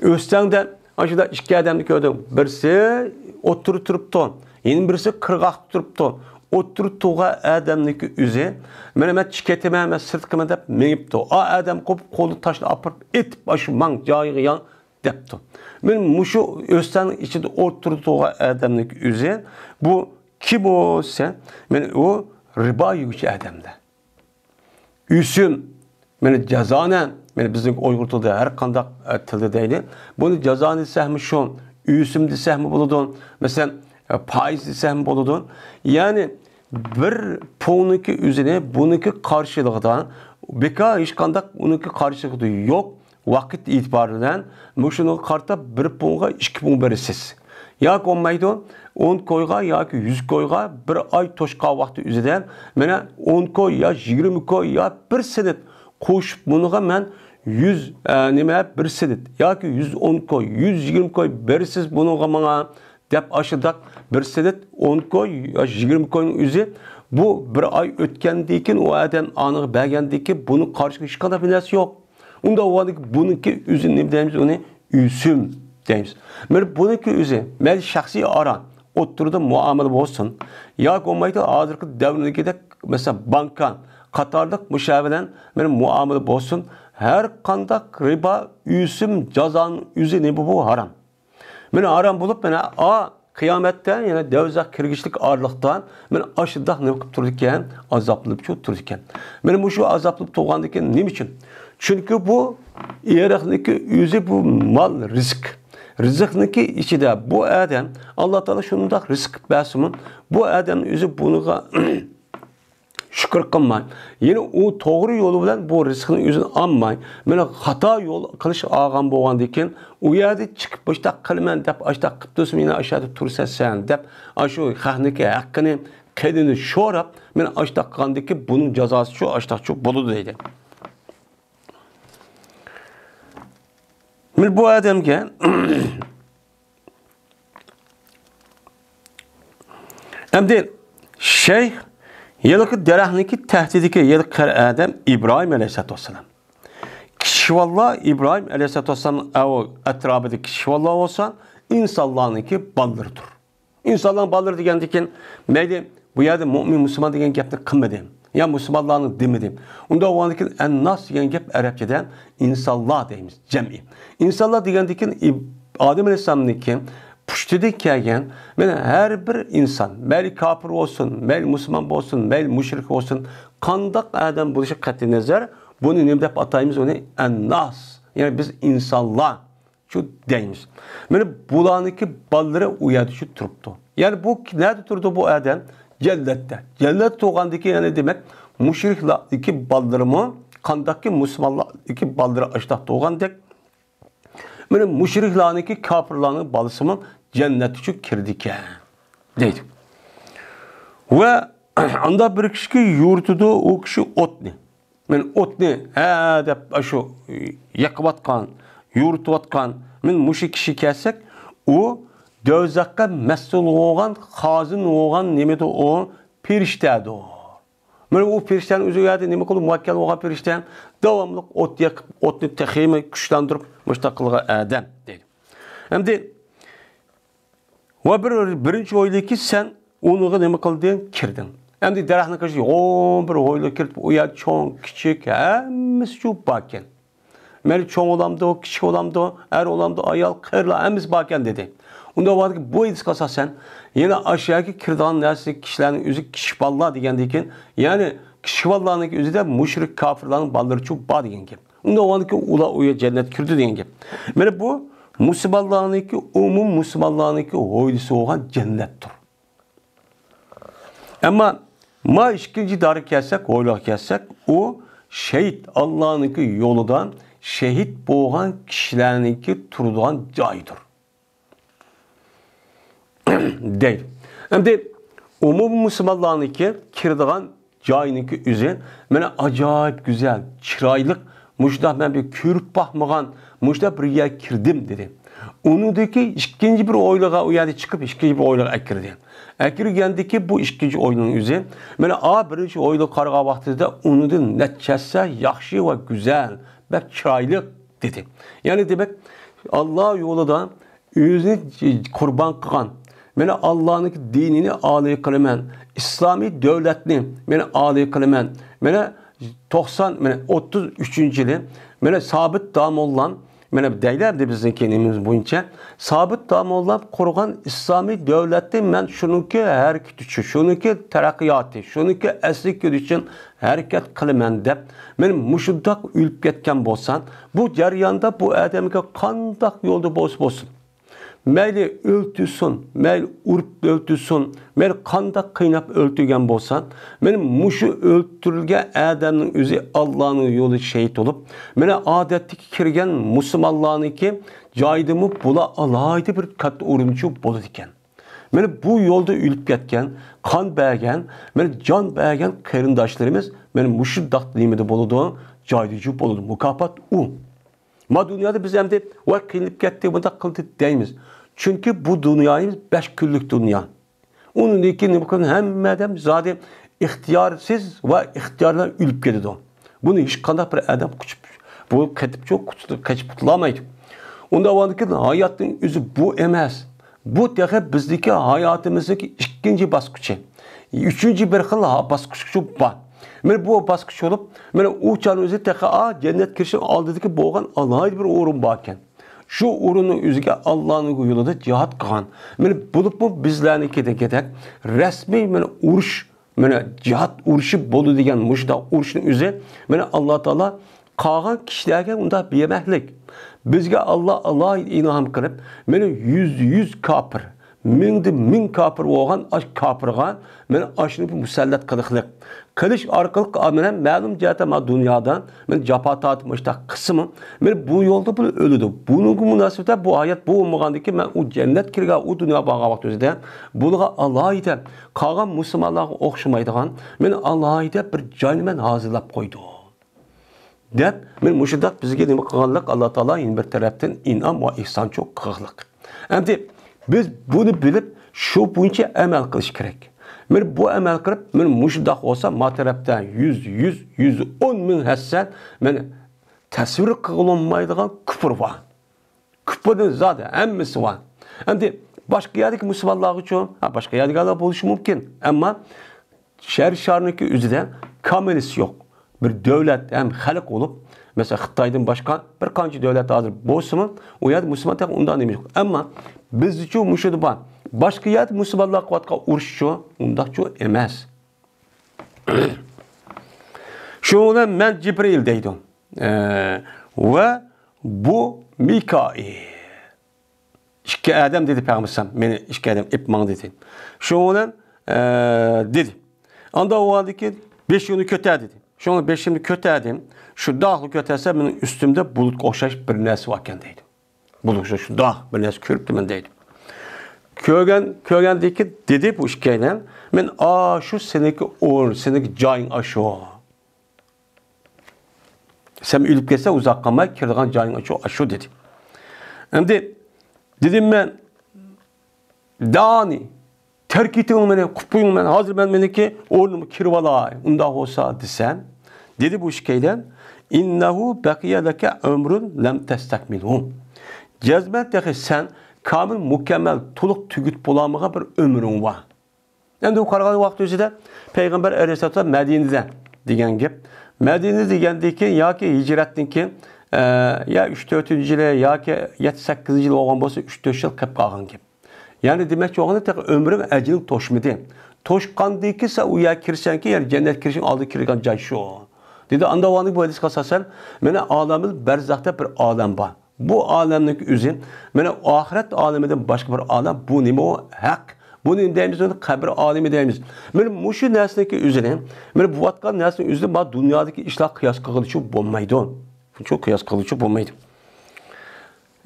özsenden aşıda iki adamı gördüm. Birisi oturup turuptu. Yeni birisi kırgaq turuptu. Oturup tuğa adamniki üze. Mene çiketime me sırtkıma dep meyipti. A adam kop kolu taşla apırıp et başı man cayığı yan depti. Men muşu özsenin içinde oturup tuğa adamniki üze. Bu kim o sen? Men o riba yükçü adamda. Üsüm mene cezanen men bizim Uygur tilde her kandak tilde deydi. Bunu cezani sehmi şun, üsümdi sehmi buludun, mesela faizli sehmi buludun. Yani bir punuki üzerine bununki karşılıktan, beka hiç kandak bununki karşılıkta yok. Vakit itibariyle muşunun karta bir punga 2 pun berisiz. Ya olmaydı 10 koyga ya ki 100 koyga bir ay toşka vakti üzerinden mene 10 koy ya 20 koy ya bir senet koşup bunuğa men 100 nime bir senet ya ki 110 koy 120 koy berisiz bunuğa bana dep aşıdak bir senet 10 koy ya 20 koyun üzü bu bir ay ötkendikin o adam anı belgendiki bunun karşı hiç kadar binası yok. Onda o vadik bununki üzü ne deyimiz onu üsüm deyimiz. Mer bununki üzü mel şahsi aran oturdu muamele olsun. Ya olmaydı ağzırkı devrindeki de mesela bankan Katarlık müşavirden benim muamele olsun. Her kandak riba üsüm cezanın üzü ne bu haram. Beni haram bulup bana kıyametten yani devzak kirgişlik ağırlıktan ben aşıda ne yapıp dururken azaplıp çok dururken. Benim bu şu azaplıp doğandaki ne için? Çünkü bu iyerekindeki yüzü bu mal risk. Rızıkniki içinde bu adam Allah Teala şunun da rızık besimi bu adamın yüzü bunu şükür kılmay. Yine o doğru yolu bilen bu rızkının yüzünü almay. Böyle hata yol kılış ağam boğandayken o yerde çıkıp başta kılmen dep aşta kıptısım yine aşağıda tursa sen dep aşu hahnike hakkını kedini şorap men aşta kandaki bunun cezası şu aşta çok bolu deydi. Men bu adamga Emdi şeyh yılıkı derahniki tehdidiki yılık adam İbrahim Aleyhisselatü Vesselam. Kişivallah İbrahim Aleyhisselatü Vesselam o etrafındaki kişivallah olsa insanlarınki baldırdır. İnsanların baldırı digendikin meyli bu yerde mümin Müslüman digen gepni kılmadım. Ya Müslümanların demedim. Onda o andakin en nas digen gep Arapçadan insanlar deyimiz cem'i. İnsanlar digendikin Adem Aleyhisselam'daki puştudi kelgen men her bir insan mel kafir olsun, mel Müslüman olsun, mel müşrik olsun, kandak adam buluşu kat'i nazar bunu ne dep atayımız onu en-nas. Yani biz insanlar şu deyimiz. Men bulaniki balları uyadı şu turuptu. Yani bu nerede turdu bu adam? Cennette. Cennet doğandaki yani demek müşriklerdeki ballarımı kandaki Müslümanlardaki balları aşta doğandık. Benim müşriklerindeki kafirlerin balısımın cennet için kirdik deydi. Ve anda bir kişi yurtudu o kişi otni. Men otni dep şu yakıvatkan, yurtuvatkan men müşrik kişi kelsek o dövzakka mesul olan, hazın olan nemeti o perişteydi o. Men o periştenin özü geldi neme kıldı muhakkak olan perişten devamlı ot yakıp otni tehime güçlendirip müştaklığa adam deydi. Hem de ve birinci oylu ki sen onu neme kıldın kirdin. Hem de derahına karşı 11 oylu kirdi. O ya çoğun küçük hemiz şu bakken. Men çoğun olamdı o, küçük olamdı o, er olamdı ayal kırla hemiz bakken dedi. Onda var ki bu edis kasasen yine aşağıdaki kirdan neresi kişilerin üzü kişballah digendeyken yani Şivallarning o'zida mushrik kofirlarning balları çok bor degan gap. Unda o'g'aniki ular u jannat kirdi degan gap. Mana bu musulmonlarniki umum musulmonlarniki o'ylisi bo'lgan jannatdir. Ammo ma ikkinchi dori kelsak, o'yloq kelsak, u shahid Allohniki yo'lidan shahid bo'lgan kishilarniki turadigan joydir. Deydi. Endi umum musulmonlarniki kiradigan joyniki o'zi mana ajoyib go'zal, chiroyli, mushda men bir ko'rib baxmagan, mushda bir yer kirdim dedi. Unudaki ikkinchi bir o'ylaga u yerda chiqib ikkinchi bir o'ylaga kirdi. Akirgandiki bu ikkinchi o'yinning o'zi mana birinchi o'yla qarg'a vaqtida unidan natchasi yaxshi va go'zal, bak chiroyli dedi. Ya'ni demak Alloh yo'lida o'zini qurbon qilgan, mana Allohning dinini oliy qilaman, islomiy davlatni men oliy qilaman. Mana 33-yili mana Sobit Damollan mana deylərdi bizning kenimiz bo'yicha Sobit Damollan qurgan islomiy davlatni men shuniki harakat uchun, shuniki taraqqiyoti, shuniki aslik uchun harakat qilaman deb men mushundoq o'lib ketgan bo'lsam, bu jarayonda bu odamga qanday yo'lda bo'lsin. Mayli o'ltirsin, mayli urib o'ltirsin, mayli qanday qiynab o'ltirgan bo'lsan, men mushu o'ltirilgan odamning o'zi Allohning yo'li shahid bo'lib, meni odatga kirgan musulmonlarniki joyidimi bo'la alayda bir katta o'rinchi bo'ladi ekan. Meni bu yo'lda o'lib ketgan, qon bergan, meni jon bergan qarindoshlarimiz meni mushu daqtlimida bo'ladi, joyidagi bo'ladi. Mukofot u. Ma dünyada biz hem de var kıyılıp gitti, bunda kıldı deyimiz. Çünkü bu dünyamız 5 günlük dünya. Onun için bakın hem adam zaten ihtiyarsız ve ihtiyarla ölüp gidiyor. Bunu hiç kadar bir adam kaçıp, bu kaçıp tutulamaydı. Onda var ki hayatın özü bu emez. Bu da bizdeki hayatımızdaki ikinci baskıcı. Üçüncü bir baskıcı var. Men bu baskıç olup, men uçan özü tekrar cennet kirişi aldıdaki boğan Allah'a bir uğrun bakken. Şu uğrunun özüge Allah'ın yolunda cihat kılan. Men bulup bu bizlerine gedek resmi men uğruş, men cihat uğruşu bolu degen muşda uğruşun özü, men Allah Teala kağan kişilerge onda bir yemeklik. Bizge Allah'a inanam kılıp, men yüz kapır. Min kapır olgan aş kapırgan men aşını bir musallat kılıqlık. Kılıç arkalık amenen ma'lum cihete ma dünyadan men japatat müşta kısmı men bu yolda böyle ölüdü. Bunun münasebete bu hayat bu olmagandaki men o cennet kirge o dünya bağa vaqt özüde buluğa Allah'a ite qalan musulmonlarga o'xshamaydigan men Allah'a ite bir joyni men hazırlap qo'ydi. Deb men mushudaq bizga nima qilganlik Alloh taolo bir tarafdan in'om va ihson çok qilganlik. Endi biz bunu bilip şu boyunca emel kılış gerek. Men bu emel kılıp men muşdaq olsa mataraptan 110 min hassen men tasvir kılınmaydıgan küfür var. Küfürün zaten emmisi var. Endi başka yerdeki musulmonlar için başka yerdekiler buluşu mümkün. Ama şarniki özüde kamilisi yok. Bir devlet hem halk olup mesela Xitaydan başka bir qancha devlet hazır bolsa o yer musulmon tek undan demiş. Ama biz için muşudu var. Başka yer musulmonlar qatqa uruşu undaqçu emas. Şuna men Cibril deydim. Ve bu Mikail. İki adam dedi Peygamber meni iki adam ipman dedi. Şuna dedi. Anda o halde ki 5 günü kötü dedi. Şunu beşimde kötədim. Şu dağlı kötəsə benim üstümde bulut oxşaş bir nəsi varken deydim. Bulut şu dağ bir nəsi körüb mən deydim. Köygəndəki dedi bu işkəylə mən şu seneki oğul, seneki cayın aşağı. Sen ölüb gəlsə uzaq qalmay kirdiğan cayın aşağı dedi. Şimdi dedim mən dağını terk ettiğin beni, kupuyun beni, hazır ben meniki oğlumu kirvalay, unda olsa desem, dedi bu şikayden, innehu bekiye leke ömrün lem testekmilhum. Cezmetteki sen, kamil, mükemmel, tuluk tügüt bulamığa bir ömrün var. Hem de o kararlı vakti özüde, Peygamber Aleyhisselatü Medine'de degen gep. Medine'de degendeki, ya ki hicretin ki, ya 3-4 yıl, ya ki 7-8 yıl olan bolsa 3-4 yıl kep kalgan gep. Yani demek ki oğlanın tek ömrün ecilin toşmadı. to'shqandiki sen u yerga kirsanki, ya'ni jannatga kirishing oldi kirgan joy shu. Dedi andavonlik bu hadisga asosan, mana olamil barzaqda bir olam bor. Bu olamning o'zi, mana oxirat olamidan boshqa bir olam, bu nima o? Haq. Buni deymiz, uni qabr olimi deymiz. Mana mushu narsadagi o'zini, mana bu vatgan narsaning o'zini bu dunyodagi ishlar qiyos qiluvchi bo'lmaydi. Çok qiyos qiluvchi bo'lmaydi.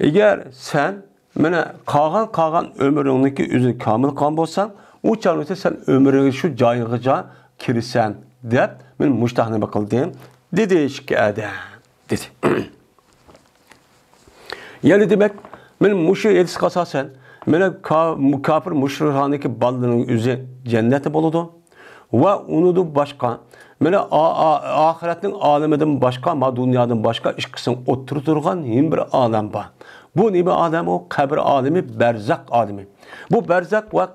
Agar sen mana qolgan ömrüngniki o'zini komil qilgan bo'lsan, u chog'da sen ömrüngni shu joyiga kirsan deb men mushtahni qildim. Dedi shikada. Dedi. Yani demek men mushu edisga asosan mana kafir mushriklarniki ballarining o'zi jannati bo'ladi va unudi boshqa mana oxiratning olamidan boshqa, ma dunyodan boshqa ish qism o'tirib turgan bir olam bor. Bu nima olam? O qabr olimi, barzaq olimi. Bu barzaq va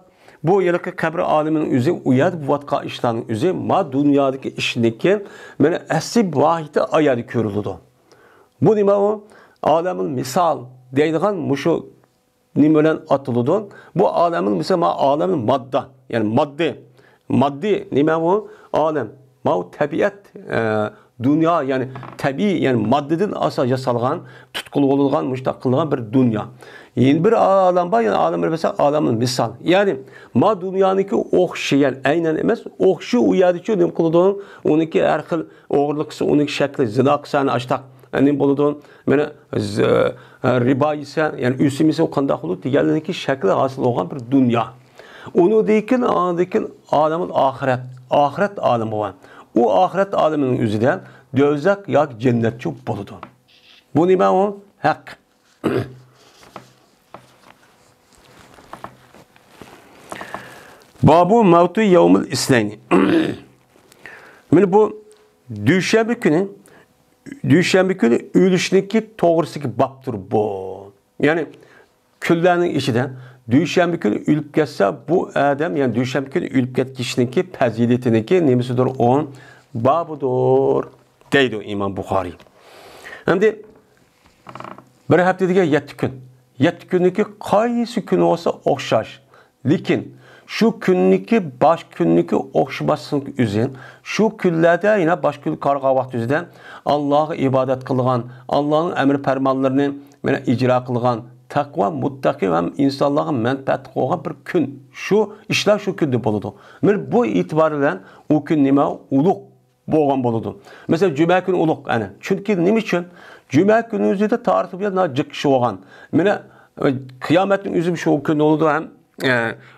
bu yilki qabr olimining o'zi uyat vatqa ishlarning o'zi ma dunyodagi ishniki mana asli vahidi ayadi ko'riladi. Bu nima o? Alamın misal deydigan mushu nima bilan atiladi? Bu alamın misal alamın madda, yani maddi nima bu? Alam. Ma tabiat dünya, yani tabii, yani maddenin asas yasalgan, tutkulu olulgan, müştakılgan bir dünya. Yeni bir alam var, yani alam mesela alamın misal. Yani ma dünyanınki okşayan, aynen emez, okşu uyadıcı ne kılıdığın, onunki erkil oğurluksa, onunki şekli, zina kısani açtak. Yani buludun, mana riba ise, yani üsim ise o kandak olur, diğerlerindeki şekli hasıl olan bir dünya. Onu deyken alamın ahiret alemi var. O ahiret aleminin üzerinden dövzak yak cennetçi buludu. Bu nima o? Hak. Babu mevtu yevmil isneyni. Yani bu düşenbe günü ölüşüneki toğrısındaki baptır bu. Yani küllerinin içinden düşenbe günü ölüp geçse bu adam, yani düşenbe günü ölüp geçişindeki faziletindeki nemisidir on babudur deydi İmam Bukhari. Hem de bir haftadige 7 gün. 7 gündeki qaysı gün olsa okşaş. Lekin şu günniki baş günniki okşamasın üzün. Şu küllerde yine baş gün karga vaxt üzüden Allah'a ibadet kılgan, Allah'ın emir fermanlarını icra kılgan, takva, muttaki ve insanlığa menfaat koyan bir gün. Şu işler şu günde buludu. Bu itibarıyla o gün nime uluk boğan buludu. Mesela cuma günü uluk. Yani. Çünkü nime için? Cuma günü üzerinde tarihi bir nacık kişi olan. Kıyametin üzüm şu gün oldu hem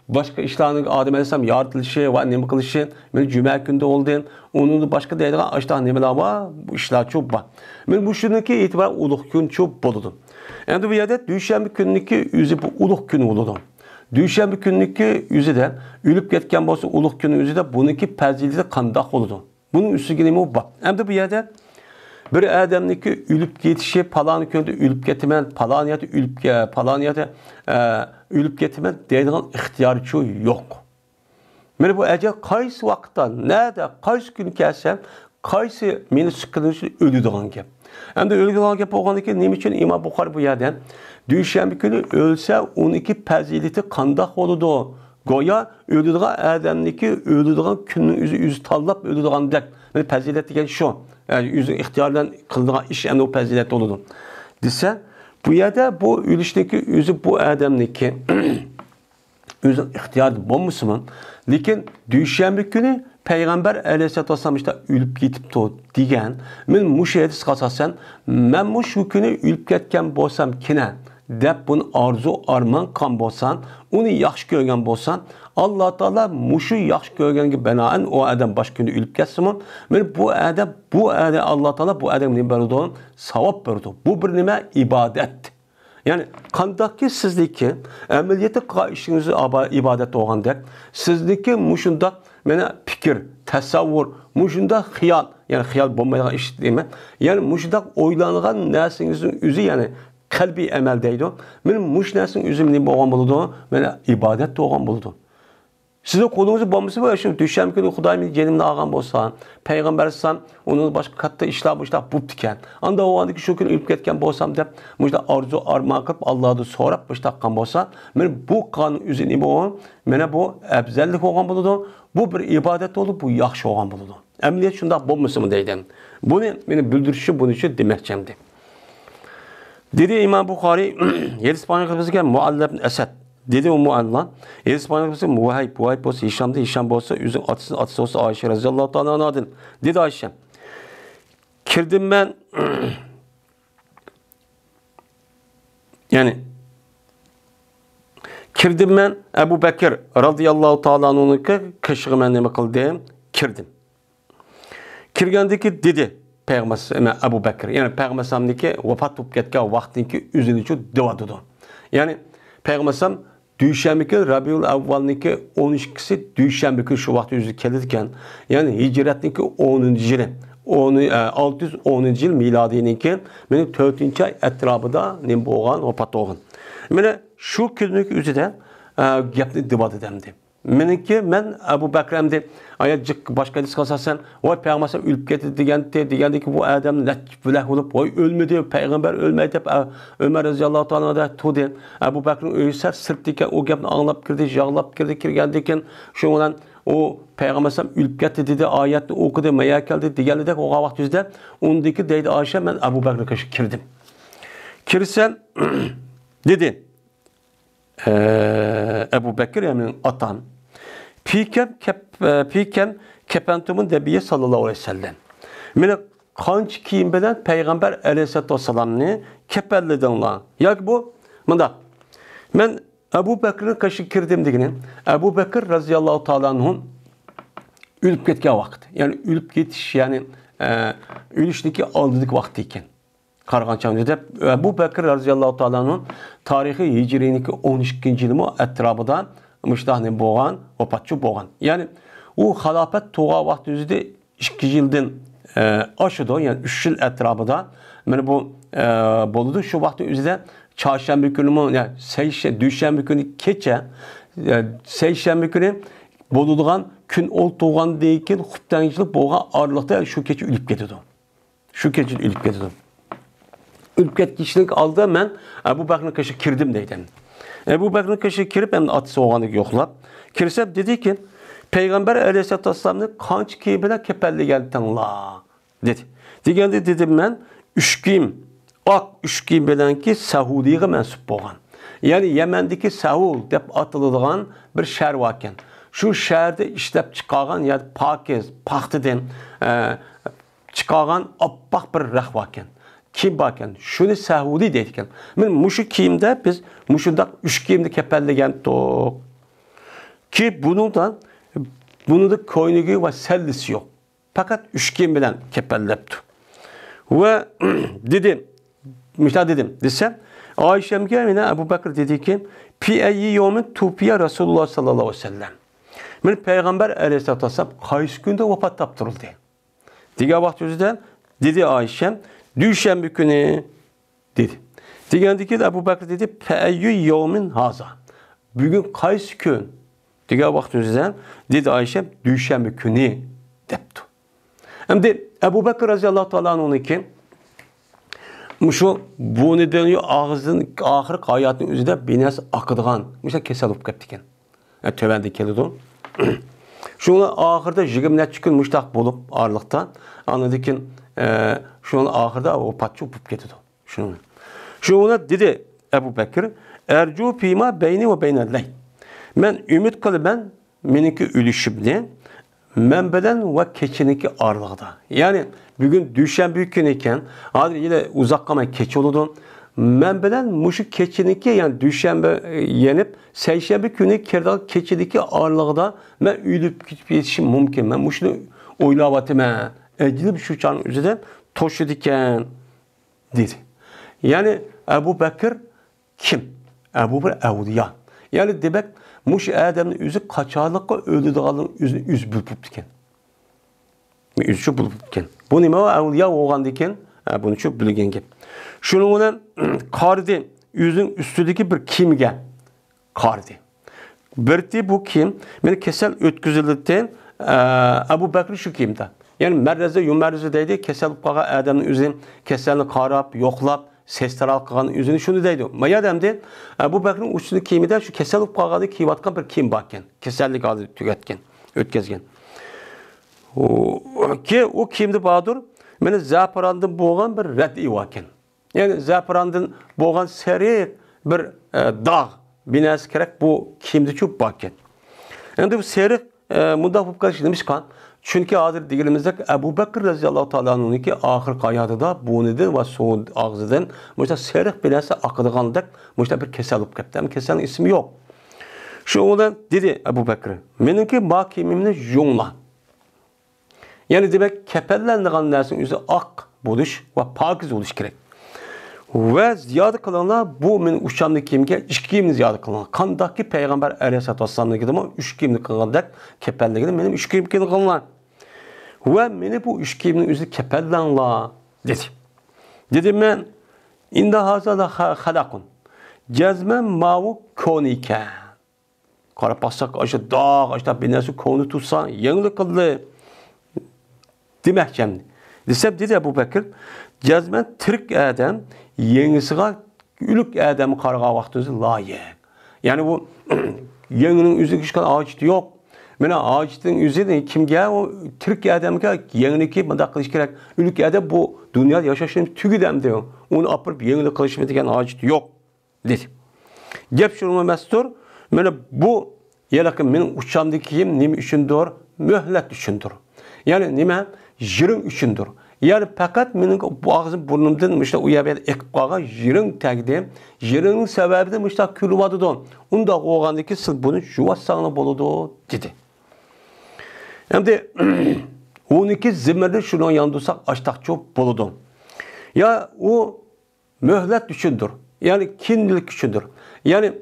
başka işlerin Adem Aleyhisselam yaratılışı ve neme kılışı cuma günde oldu. Onun da başka değerli açtığı nemeler var. Bu işler çok var. Bu şununki itibar uluk gün çok buludu. Yani bu yerde düşenbe gününki yüzü bu uluk günü oldu. Düşenbe gününki yüzü de ölüp ketken bolsa uluk günü yüzü de bununki pezildi kandak oldu. Bunun üstü neme o bak. Hem de bu yerde bir adamniki ölüp yetişi palan günde ölüp getimen, ölüp getimen deydiğin ihtiyarı yok. Yani bu ecel qaysı vaqtda, nerede, qaysı gün kelsem, qaysı meni sıkılınca ölüdüğün gep. Hem de ölüdüğün gep olğandan ki neme için İmam Bukhari bu yerden düşenbe günü ölse onunki pezileti kandak oldu. Goya ölüdüğün adamniki ölüdüğün günün yüzü tallap ölüdüğün dek. Yani pezilet diyen şu. Yani yüzün ihtiyardan kıldığın iş yani o pezilet oldu. Dese bu yerde bu ölüşteki yüzü bu adamdaki yüzün ihtiyarı bulmuşsun. Lakin düşenbe günü Peygamber Aleyhisselatü Vesselam işte ölüp gitip de diyen men müşehedis kasasen men şu günü ölüp ketken bolsam kine dep bunu arzu arman kan bolsan onu yaxşı görgen bolsan Allah Teala muşu yaxşı görgenge binaen o adam baş günü ölüp ketsin men bu adam Allah Teala bu adam ne berdi savap berdi. Bu bir nime ibadet. Yani kandaki sizdeki ameliyatı işinizi ibadet olgandek sizdeki muşunda mena fikir, tasavvur, muşunda xiyal, yani xiyal bulmayan iş değil mi? Yani muşunda oylanılan nersinizin üzü yani kalbi emel deydi. Men muş nersin üzüm ne boğan buludu? Mena ibadet doğan buludu. Sizin kolunuzun bombası var. Şimdi düşen günü Xudayım gelimini ağam bolsa, Peygamber san onun başka katta işler bulup diken. Anda o andaki şu gün ölüp ketken bolsam dep, mujda arzu armağan kılıp Allah'ı sorap baştakkan bolsa, men bu kan üzerine bu, mene bu ebzellik olgan buludu. Bu bir ibadet olup bu yaxşı olgan buludu. Emniyet şunda bombası mı deyden. Bunu beni bildirişi bunun için demekçemdi. Dedi İmam Bukhari, Yedis Panikabızıken Muallab ibn Esed. Dedi o muallan. Yedis Panikabızıken Muhayb olsa, Hişam olsa, üzün atısı olsa Ayşe Raziyallahu Teala anadın. Dedi Ayşe. Kirdim ben, yani, kirdim ben Ebu Bekir Radiyallahu Teala anadın kışığı ben neme kıldım, kirdim. Kirgendeki dedi. Peygamber Ebu Bekir. Yani Peygamber'deki vefat olup ketken vaxtınki üzülücü devadıdı. Yani Peygamber Düşenbeki Rabiul Avval'niki 13'si Düşenbeki şu vakti üzülü kelirken yani hicretninki 10. yılı 610. yıl miladininki benim 4. ay etrafında ne boğan vefat olğan. Mene şu günlük üzüde gepni devadı demdi. Men Ebu Bekr'emdi. Ayet başka hadis kalsasan, o Peygamber ölüp gitti degende ki bu adam letfüleh olup, o ölmedi, Peygamber ölmedi, Ömer Raziyallahu Teala da tudi. Ebu Bekr'in öğüser sırttayken o gapni anlap girdi, yağlap girdi, kirgendeyken şu olan o Peygamber ölüp gitti dedi, ayetni okudu, maya geldi, degende o vaxt yüzde, ondaki deydi Ayşe, ben Ebu Bekr'e karşı kirdim. Kirsen dedi, Ebu Bekir yani atam. Pikem kepentumun debiye sallallahu aleyhi ve sellem. Mene kanç kiyim beden Peygamber aleyhissalatu vesselam'ni kepelleden la. Yak bu? Manda. Men Ebu Bekir'in kaşı kirdim deginin. Ebu Bekir raziyallahu ta'ala anh'un ölüp ketken vakti. Yani ölüp getiş yani ölüşteki aldık vaktiyken. Kargançamcı'da Ebu Bekir raziyallahu ta'ala'nın tarihi hicriniki 12. yılımı etrafında müştahni boğan, opatçı boğan. Yani o halafet tuğa vakti yüzde 2 yıldan aşıdı. Yani 3 yıl etrafında yani bu boludu. Şu vakti yüzde çarşamba günü yani düşenbe günü keçe seyşembe günü boluduğun gün ol tuğan deyken huptancılık boğan ağırlıkta şu keçe ölüp gidiyordu. Şu keçe ölüp gidiyordu. Ülket kişilik aldı ben Ebu Bekir'in kaşı kirdim deydim. Ebu Bekir'in kaşı kirip hem atısı oğanı yoklap. Kirsep dedi ki Peygamber aleyhisselatü vesselam'ın kanç kibine kepelli geldin la dedi. Digende dedim ben üşkiyim. Ak üşkiyim bilen ki Sahudi'ye mensup boğan. Yani Yemen'deki Sahul dep atılıdığan bir şer vaken. Şu şerde işlep çıkargan yani pakiz, paxtıden çıkargan appak bir reh vaken. Kim bakan? Şunu Sahudi deydiken. Men muşu kiyimde biz muşunda 3 kiyimde kepellegen tok. Ki bunun da koynuğu ve sellisi yok. Fakat 3 kiyim bilen kepellepti. Ve dedim, müjde dedim. Desem Ayşem gelmine Ebu Bekir dedi ki Pi eyyi yomin tupiye Resulullah sallallahu aleyhi ve sellem. Men Peygamber aleyhisselatü vesselam kaç günde vefat taptırıldı. Diğer vakti yüzden dedi Ayşem Düşenbe günü dedi. Digendeki de Ebu Bekir dedi Pe'eyyü yevmin haza. Bugün kaç gün? Diğer vaktimizden dedi Ayşe düşenbe günü depti. Hem de Ebu Bekir raziyallahu ta'ala anh'ın ki bu nedeniyle ağzının ahir hayatının üzerinde biraz akıdığan mesela kesel olup gittiken. Yani tövende kelidi. Şuna ahirde 20 gün müştak bulup ağırlıkta anladı ki şu an ahırda o patçı upup getirdi. Şuna dedi Ebu Bekir Ercu pima beyni ve beynelley. Men ümit kılıben meninki ölüşümde menbeden ve keçiniki ağırlıkta. Yani bugün düşen büyük gün iken hadi yine uzaklama keçi oldu. Menbeden muşu keçiniki yani düşenbe yenip seyşembe günü kerdal keçiniki ağırlıkta men ölüp yetişim mümkün. Men muşunu oylavatım edilip şu çanın üzerinde toşu diken dedi. Yani Ebu Bekir kim? Ebu Bekir evliya. Yani demek muş Adem'in yüzü kaçarlıkla öldü dağılın yüz bulup diken. Yüzü bulup diken. Bu nime o evliya oğan diken bunu çok bilgen gibi. Şunun kardi yüzün üstündeki bir kimge kardi. Birti bu kim? Meni kesel ötküzüldü. Abu Bakr şu kimde? Yani merreze yumerreze deydi. Kesel qağa adamın üzün keselini qarab, yoqlab, ses taral qılğan üzünü şunu deydi. Maya demdi. Abu Bakr'ın uçunu kimide şu kesel qağada kiyatqan bir kim bakken. Kesellik adı tügetken, ötközgen. O kimdi badur? Meni zaparandın boğan bir red'i vaken. Yani zaparandın boğan seri bir dağ binası gerek bu kimdi çok bakken. Yani bu seri munda bu kadar demiş kan. Çünkü hazır dilimizde Ebu Bekir radıyallahu ta'ala'nın ki ahir hayatıda bu nedir ve son ağzıdan mesela seri binası akıdığandak mesela bir kesel olup kaptan keselin ismi yok. Şu olan dedi Ebu Bekir. Menimki makimimni yonla. Yani demek kepellendiğin nersin yüzü ak buluş ve pakiz oluş gerek. Ve ziyade kılanlar bu men uçanlı kimge işkimni ziyade kılanlar. Kandaki peygamber aleyhissalatü vesselam'da gidip ama işkimni kılandak kepelle gidip benim işkimni kılanlar. Ve meni bu işkimni yüzü kepellenla dedi. Dedim ben inda hazada halakun. Cezmen mavu konike. Kara pasak aşı dağ aşı binası konu tutsan yenilik kıldı. Demekçemdi. Desep dedi Ebu Bekir, cezmen Türk adam yenisiga ülük adamı qarığa vaxtınızı layık. Yani bu yeninin üzü kişkan ağaçtı yok. Mena ağaçtın üzü kimge o Türk adamı yeniki bunda kılış gerek. Ülük adam bu dünyada yaşaşın tügüdem diyor. Onu apırıp yenili kılışma degen ağaçtı yok dedi. Gep şunu mestur. Mena bu yelakın benim uçandakiyim nimi üçündür, mühlet üçündür. Yani nime? Jirin üçündür. Yani fakat benim bu ağzım burnumdan işte uyabiyat ekip qağa jirin təqdim. Jirinin səbəbi de işte külüvadıdır. Onda oğandaki sil bunu juvas sağına boludu dedi. Hem de 12 zimmerdə şuna yandırsak açtaqçı boludu. Ya o mühlet üçündür. Yani kindilik üçündür. Yani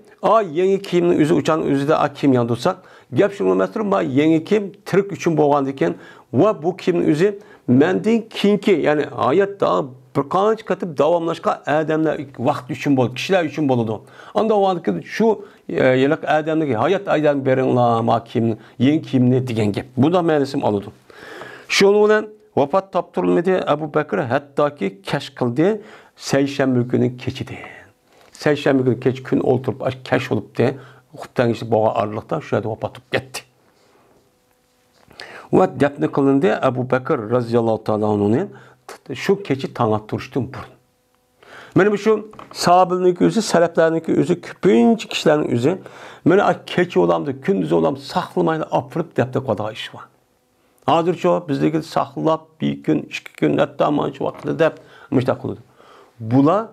yeni kimin üzü uçan üzü de kim yandırsak gep şunu mesele ma yeni kim Türk üçün boğandıkken ve bu kimin üzü mendin kinki yani hayat daha bir kanç katıp davamlaşka adamlar vakt üçün bol kişiler üçün boludu. Anda o anki şu yelek adamdaki hayat aydan berin la ma kim yeni kimni digen gep. Bu da menisim alıdı. Şununla vefat taptırılmadı Ebu Bekir hatta ki keş kıldı Seyşembe günü keçidi. Seyşembe günü keç gün oturup keş olup de huttan işte boğa aralıkta şurada vapatıp gitti. Ve defne kılındı Ebu Bekir radıyallahu ta'ala onun şu keçi taŋat turuştum burun. Benim şu sahabenin özü, seleflerin özü, küpünç kişilerin özü, benim keçi olamdı, gündüz olam saklamayla apırıp defne kadar iş var. Hazır çoğu bizdeki saklap bir gün, 2 gün, hatta mançı vakitte dep müştak oldu. Bula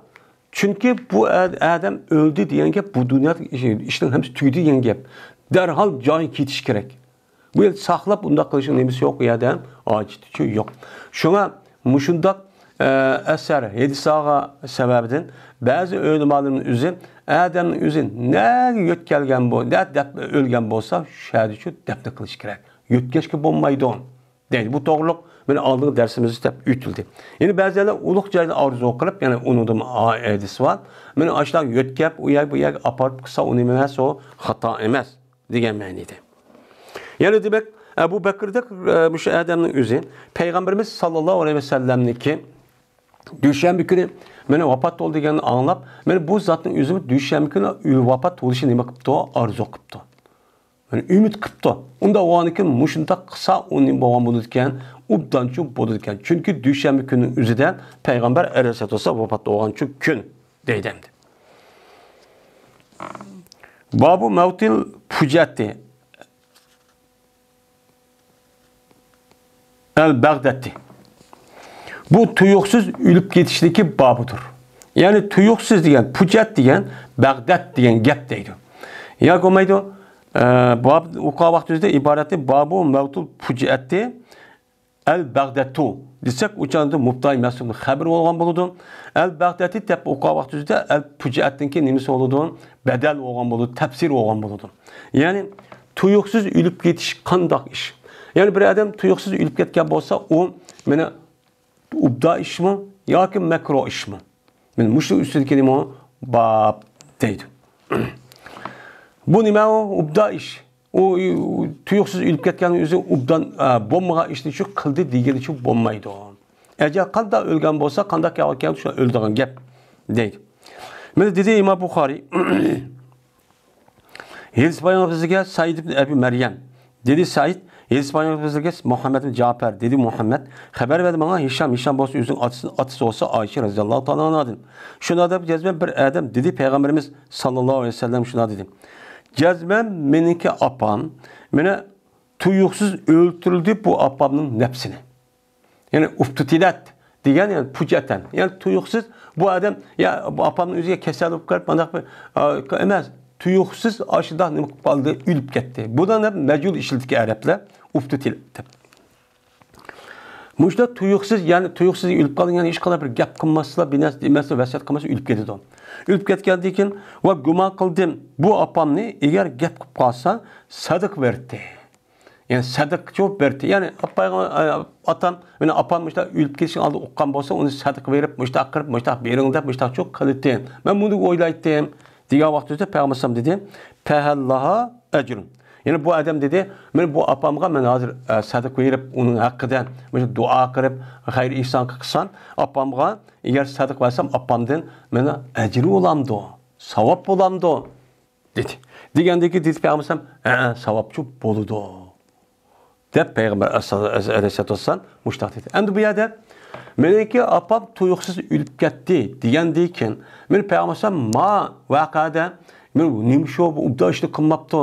çünkü bu adam öldü diyen gep bu dünyada işin hepsi tüydü diyen gep. Derhal can kitiş gerek. Bu yıl saklap bunda kılışın nemisi yok ya adam acıtıcı yok. Şuna muşundak eser hedisağa sebebiden bazı ölümalının üzü adamın üzü ne yötkelgen bu, ne ölgen bolsa şahidi şu defne kılış gerek. Yötkeşki bombaydı on. Değil. Bu doğruluk ben aldığım dersimizi hep ütüldü. Yani bazıları uluk cayda arzu okurup yani unudum edisi var. Ben aşağı yötkep uyak aparıp kısa unimemez o hata emez diyen maniydi. Yani demek Ebu Bekir'de müşahedemnin üzü Peygamberimiz sallallahu aleyhi ve sellem'deki düşen günü bana vefat oldu diye anlap ben bu zatın üzümü düşen günü vefat oluşu nime kıptı arzu kıptı. Yani ümit kıptı. Onda o anki muşunda kısa onun babam bulurken ubdan çok bulurken çünkü düşen günün üzüden Peygamber aleyhissalatü vesselam vefat olan çok gün deydemdi. Babu mevtil pucati el-Bagdadi. Bu tuyuksuz ülüp geçişteki babudur. Yani tuyuksuz diyen, pucat diyen, Bagdad diyen gep deydi. Ya komaydı, bab uqa vaxtında ibareti babu mevtul pucati el-Bagdatu. Desek uçanda mubtay mesul haber olgan boludu. El-Bagdadi tep uqa vaxtında el-pucatinki nimisi oludu, bedel olgan boludu, tefsir olgan boludu. Yani tuyuksuz ülüp geçiş kandak iş. Yani bir adam tuyuksuz ülüp ketken bolsa o mene ubda iş mi yoki makro iş mi? Men muşu üstündeki o bab deydi. Bu nima o? Ubda iş. O tuyuqsiz ölüp ketken özü ubdan bombaga işni şu qildi degeni şu bommaydı o. Eğer qanda ölgen bolsa, qanda kelgen şu öldüren gap deydi. Mene dedi İmam Buxari Hadis Peygamberimizge Said ibn Ebi Meryem dedi Said Hadis Peygamberimizge Muhammed ibn Cafer dedi Muhammed haber verdi bana Hişam bolsa özün atısı olsa Ayşe radhiyallahu ta'ala anha dedi. Şuna da cezmen bir adam dedi Peygamberimiz sallallahu aleyhi ve sellem şuna dedi. Cezmen meniki apam mene tuyuqsuz öldürüldü bu apamın nefsini. Yani uftutilat degan yani pucatan. Yani tuyuqsuz bu adam ya bu apamın özüge kesel olup kalp mandaq bir emas. Tuyuqsuz aşıda nima qaldı ölüp ketdi. Bu da mecul işildik Araplar uftutilat. Muşda tuyuqsuz yani tuyuqsuz ölüp qalgan yani iş qala bir gap qilmasla binas demasla vasiyat qilmasa ölüp ketdi o. Ölüp ketgandan keyin va gumon qildim bu apamni agar gap qilib qolsa sadiq berdi. Yani sadık çok berdi. Yani atam, yani apam işte ölüp ketişin aldı uqqan bolsa, onu sadık verip, müştaq qilib, müştaq bering deb, müştaq çok qildim. Ben bunu o'ylaydim. Degan vaqtda Peygamber dedi, "Fahallaha ecrun." Yani bu adam dedi, men bu apamga men hozir sadık verip, onun haqqidan mesela dua qilib, xayr ihson qilsam, apamga agar sadık versem apamdan mena ecri olamdı. Savap olamdı dedi. Degandeki dedi Peygamber, savap çok boludu. Dep Peygamber aleyhissalatu vesselam muştaq dedi. Endi bu yerda meniki apam tuyuqsiz ölüp ketdi degandikin men Peygamber ma vaqada men nimşo bu ubda ishni qilmabdi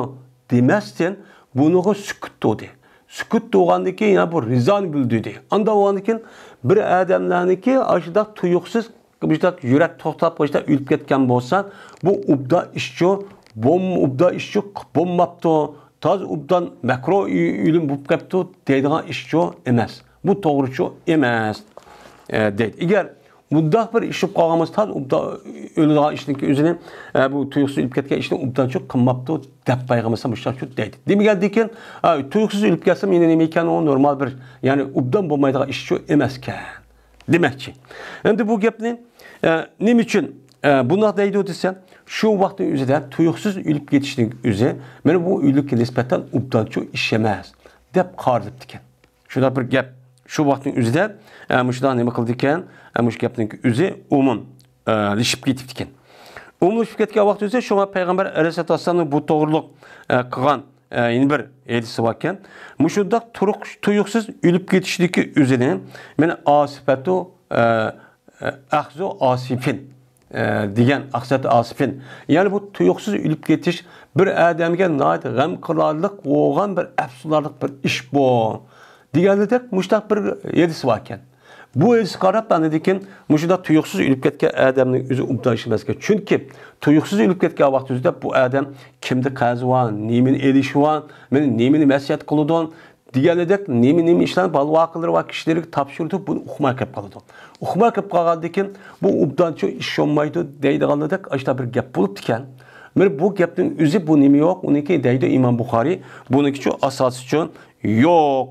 demasdan buni sukut dedi. Sukut degandan yana bu rizon bildi. Anda o'gandan bir adamlarniki ashida tuyuqsiz muştaq yurak to'xtab qo'ysa ölüp ketgan bo'lsa bu ubda ishchi ubda ishchi bo'lmabdi. Taz ubdan makro ölüm bu kapto deydigan iş o emas. Bu to'g'richu emas deydi. Eğer bunda bir iş qilib qolganmiz, taz ubda o'ladigan ishning o'zini bu tuyuqsiz ölüp ketgan ishni ubdan çok qilmabdi deb payg'ambar mushaqchu deydi. Demagandikin tuyuqsiz ölüp ketsam yine nima ekan o normal bir yani ubdan bo'lmaydigan ishchi emaskan. Demakchi. Endi bu gapni nima uchun buna deydi desem şu vaktin üzerinde tuyuqsiz ölüp ketishning o'zi mana bu o'likka nisbatan ubdan çok işemez deb qarib diken. Şurada bir gap şu vaktin üzerinde muşdan nima qildi ekan mush gapning o'zi umumlashib ketib diken. Umumlashib ketgan vaqt o'zi shunga payg'ambar alayhisolatu vasallamning bu to'g'riliq qilgan yeni bir hadisi bor ekan. Mushunda tuyuqsiz ölüp ketishniki o'zini mana asifatu ahzu asifin degan aqsat asifin. Yani bu tuyuqsiz ölüp ketiş bir adamga nayt g'am qilarlik bo'lgan bir afsuslarlik bir ish bu. Deganidek mushtaq bir hadis bor ekan. Bu hadis qarab ben dedikin mushunda tuyuqsiz ölüp ketgan adamning o'zi ubda ishmasga. Chunki tuyuqsiz ölüp ketgan vaqt o'zida bu adam kimni qazvan, nemini elishvan, meni nemini masiyat qiludon deganidek nemi ishlarni balvo qildirib va kishilarga topshirdi buni uqmay kelib qoladi. Uqmay kelib qolgandan bu ubdanchi ish olmaydi deydiganidek ashta bir gap bo'lib ekan. Mana bu gapning o'zi bu nima yo'q, uniki deydi İmam Buxoriy, buniki asos uchun yo'q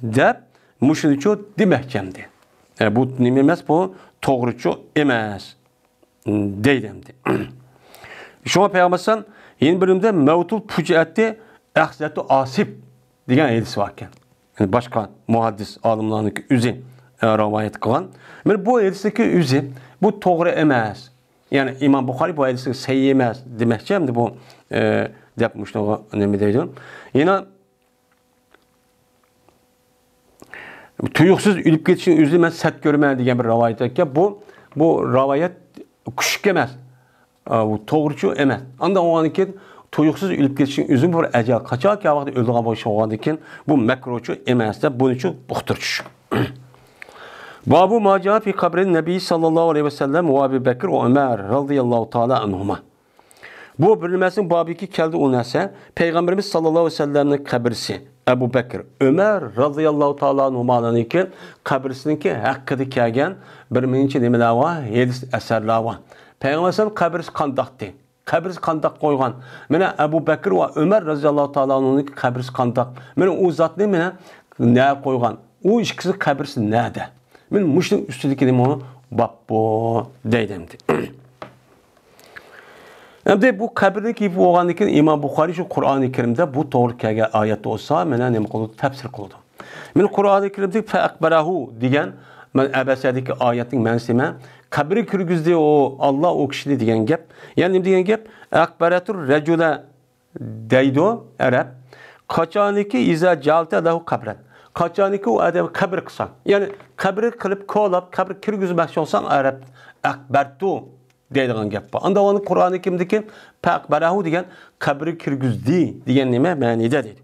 deb mushuning uchun demakkamdi. Bu nima emas, bu to'g'richu emas deydi. Shunga payg'ambar yeni bölümde mevtul fuciati ahzatu asib degan hadis var ekan. Yani başka muhaddis alimlarning o'zi rivayet qilgan. Men bu hadisdagi o'zi bu to'g'ri emas. Yani İmam Buxoriy bu hadisni sahih emas demoqchi hamda bu deb mushnaga nima deydi? Yana tuyuqsiz ölüp ketishning o'zi men sat ko'rman degan bir rivayet ekan. Bu rivayet kushuk emas. Bu to'g'richu emas. Anda o'g'anikin tuyuqsiz ölüp ketishning o'zi bir ajal qachonki vaqtda o'ldigan bo'lishgan ekan bu makruhchu emas deb buning uchun uqtirchish. Babu maca fi qabrin Nabi sallallahu aleyhi ve sellem ve Ebu Bekir ve Ömer radıyallahu ta'ala anhuma. Bu bilinmesin babiki keldi o nese Peygamberimiz sallallahu aleyhi ve sellem'in kabrisi Ebu Bekir Ömer radıyallahu ta'ala anhuma'nın iken kabrisininki hakkıda kelgen bir minci nimeler var, hadis eserler var. Peygamberimiz kabrisi qandaqdi. Kabrisi qandaq qo'ygan. Mana Ebu Bekir ve Ömer radıyallahu ta'ala anhu'nun kabrisi qandaq. Mana o zatni mana ne qo'ygan? O ikkisi kabrisi nerede? Men mushning ustidagi nima bab bu deydimdi. Hem de bu kabirni kiyip olgandan keyin İmam Buxoriy şu Qur'oni Karimda bu to'g'ri kelgan oyat bo'lsa, mana nima qildi? Tafsir qildi. Men Qur'oni Karimda fa akbarahu degan men abasadagi oyatning ma'nosi nima? Kabri kirgizdi o Allah o kishini degan gap. Ya'ni nima degan gap? Akbaratur rajula deydi Arab. Qachoniki iza jalta lahu qabran. Qachoniki u odam qabr qilsa. Ya'ni qabri qilib ko'lab, qabr kirgizmoqchi bo'lsang Arab akbartu deydigan gap bor. Unda onu Qur'oni Karimdagi faqbarahu degan qabri kirgizdi degan nima ma'nida deydi.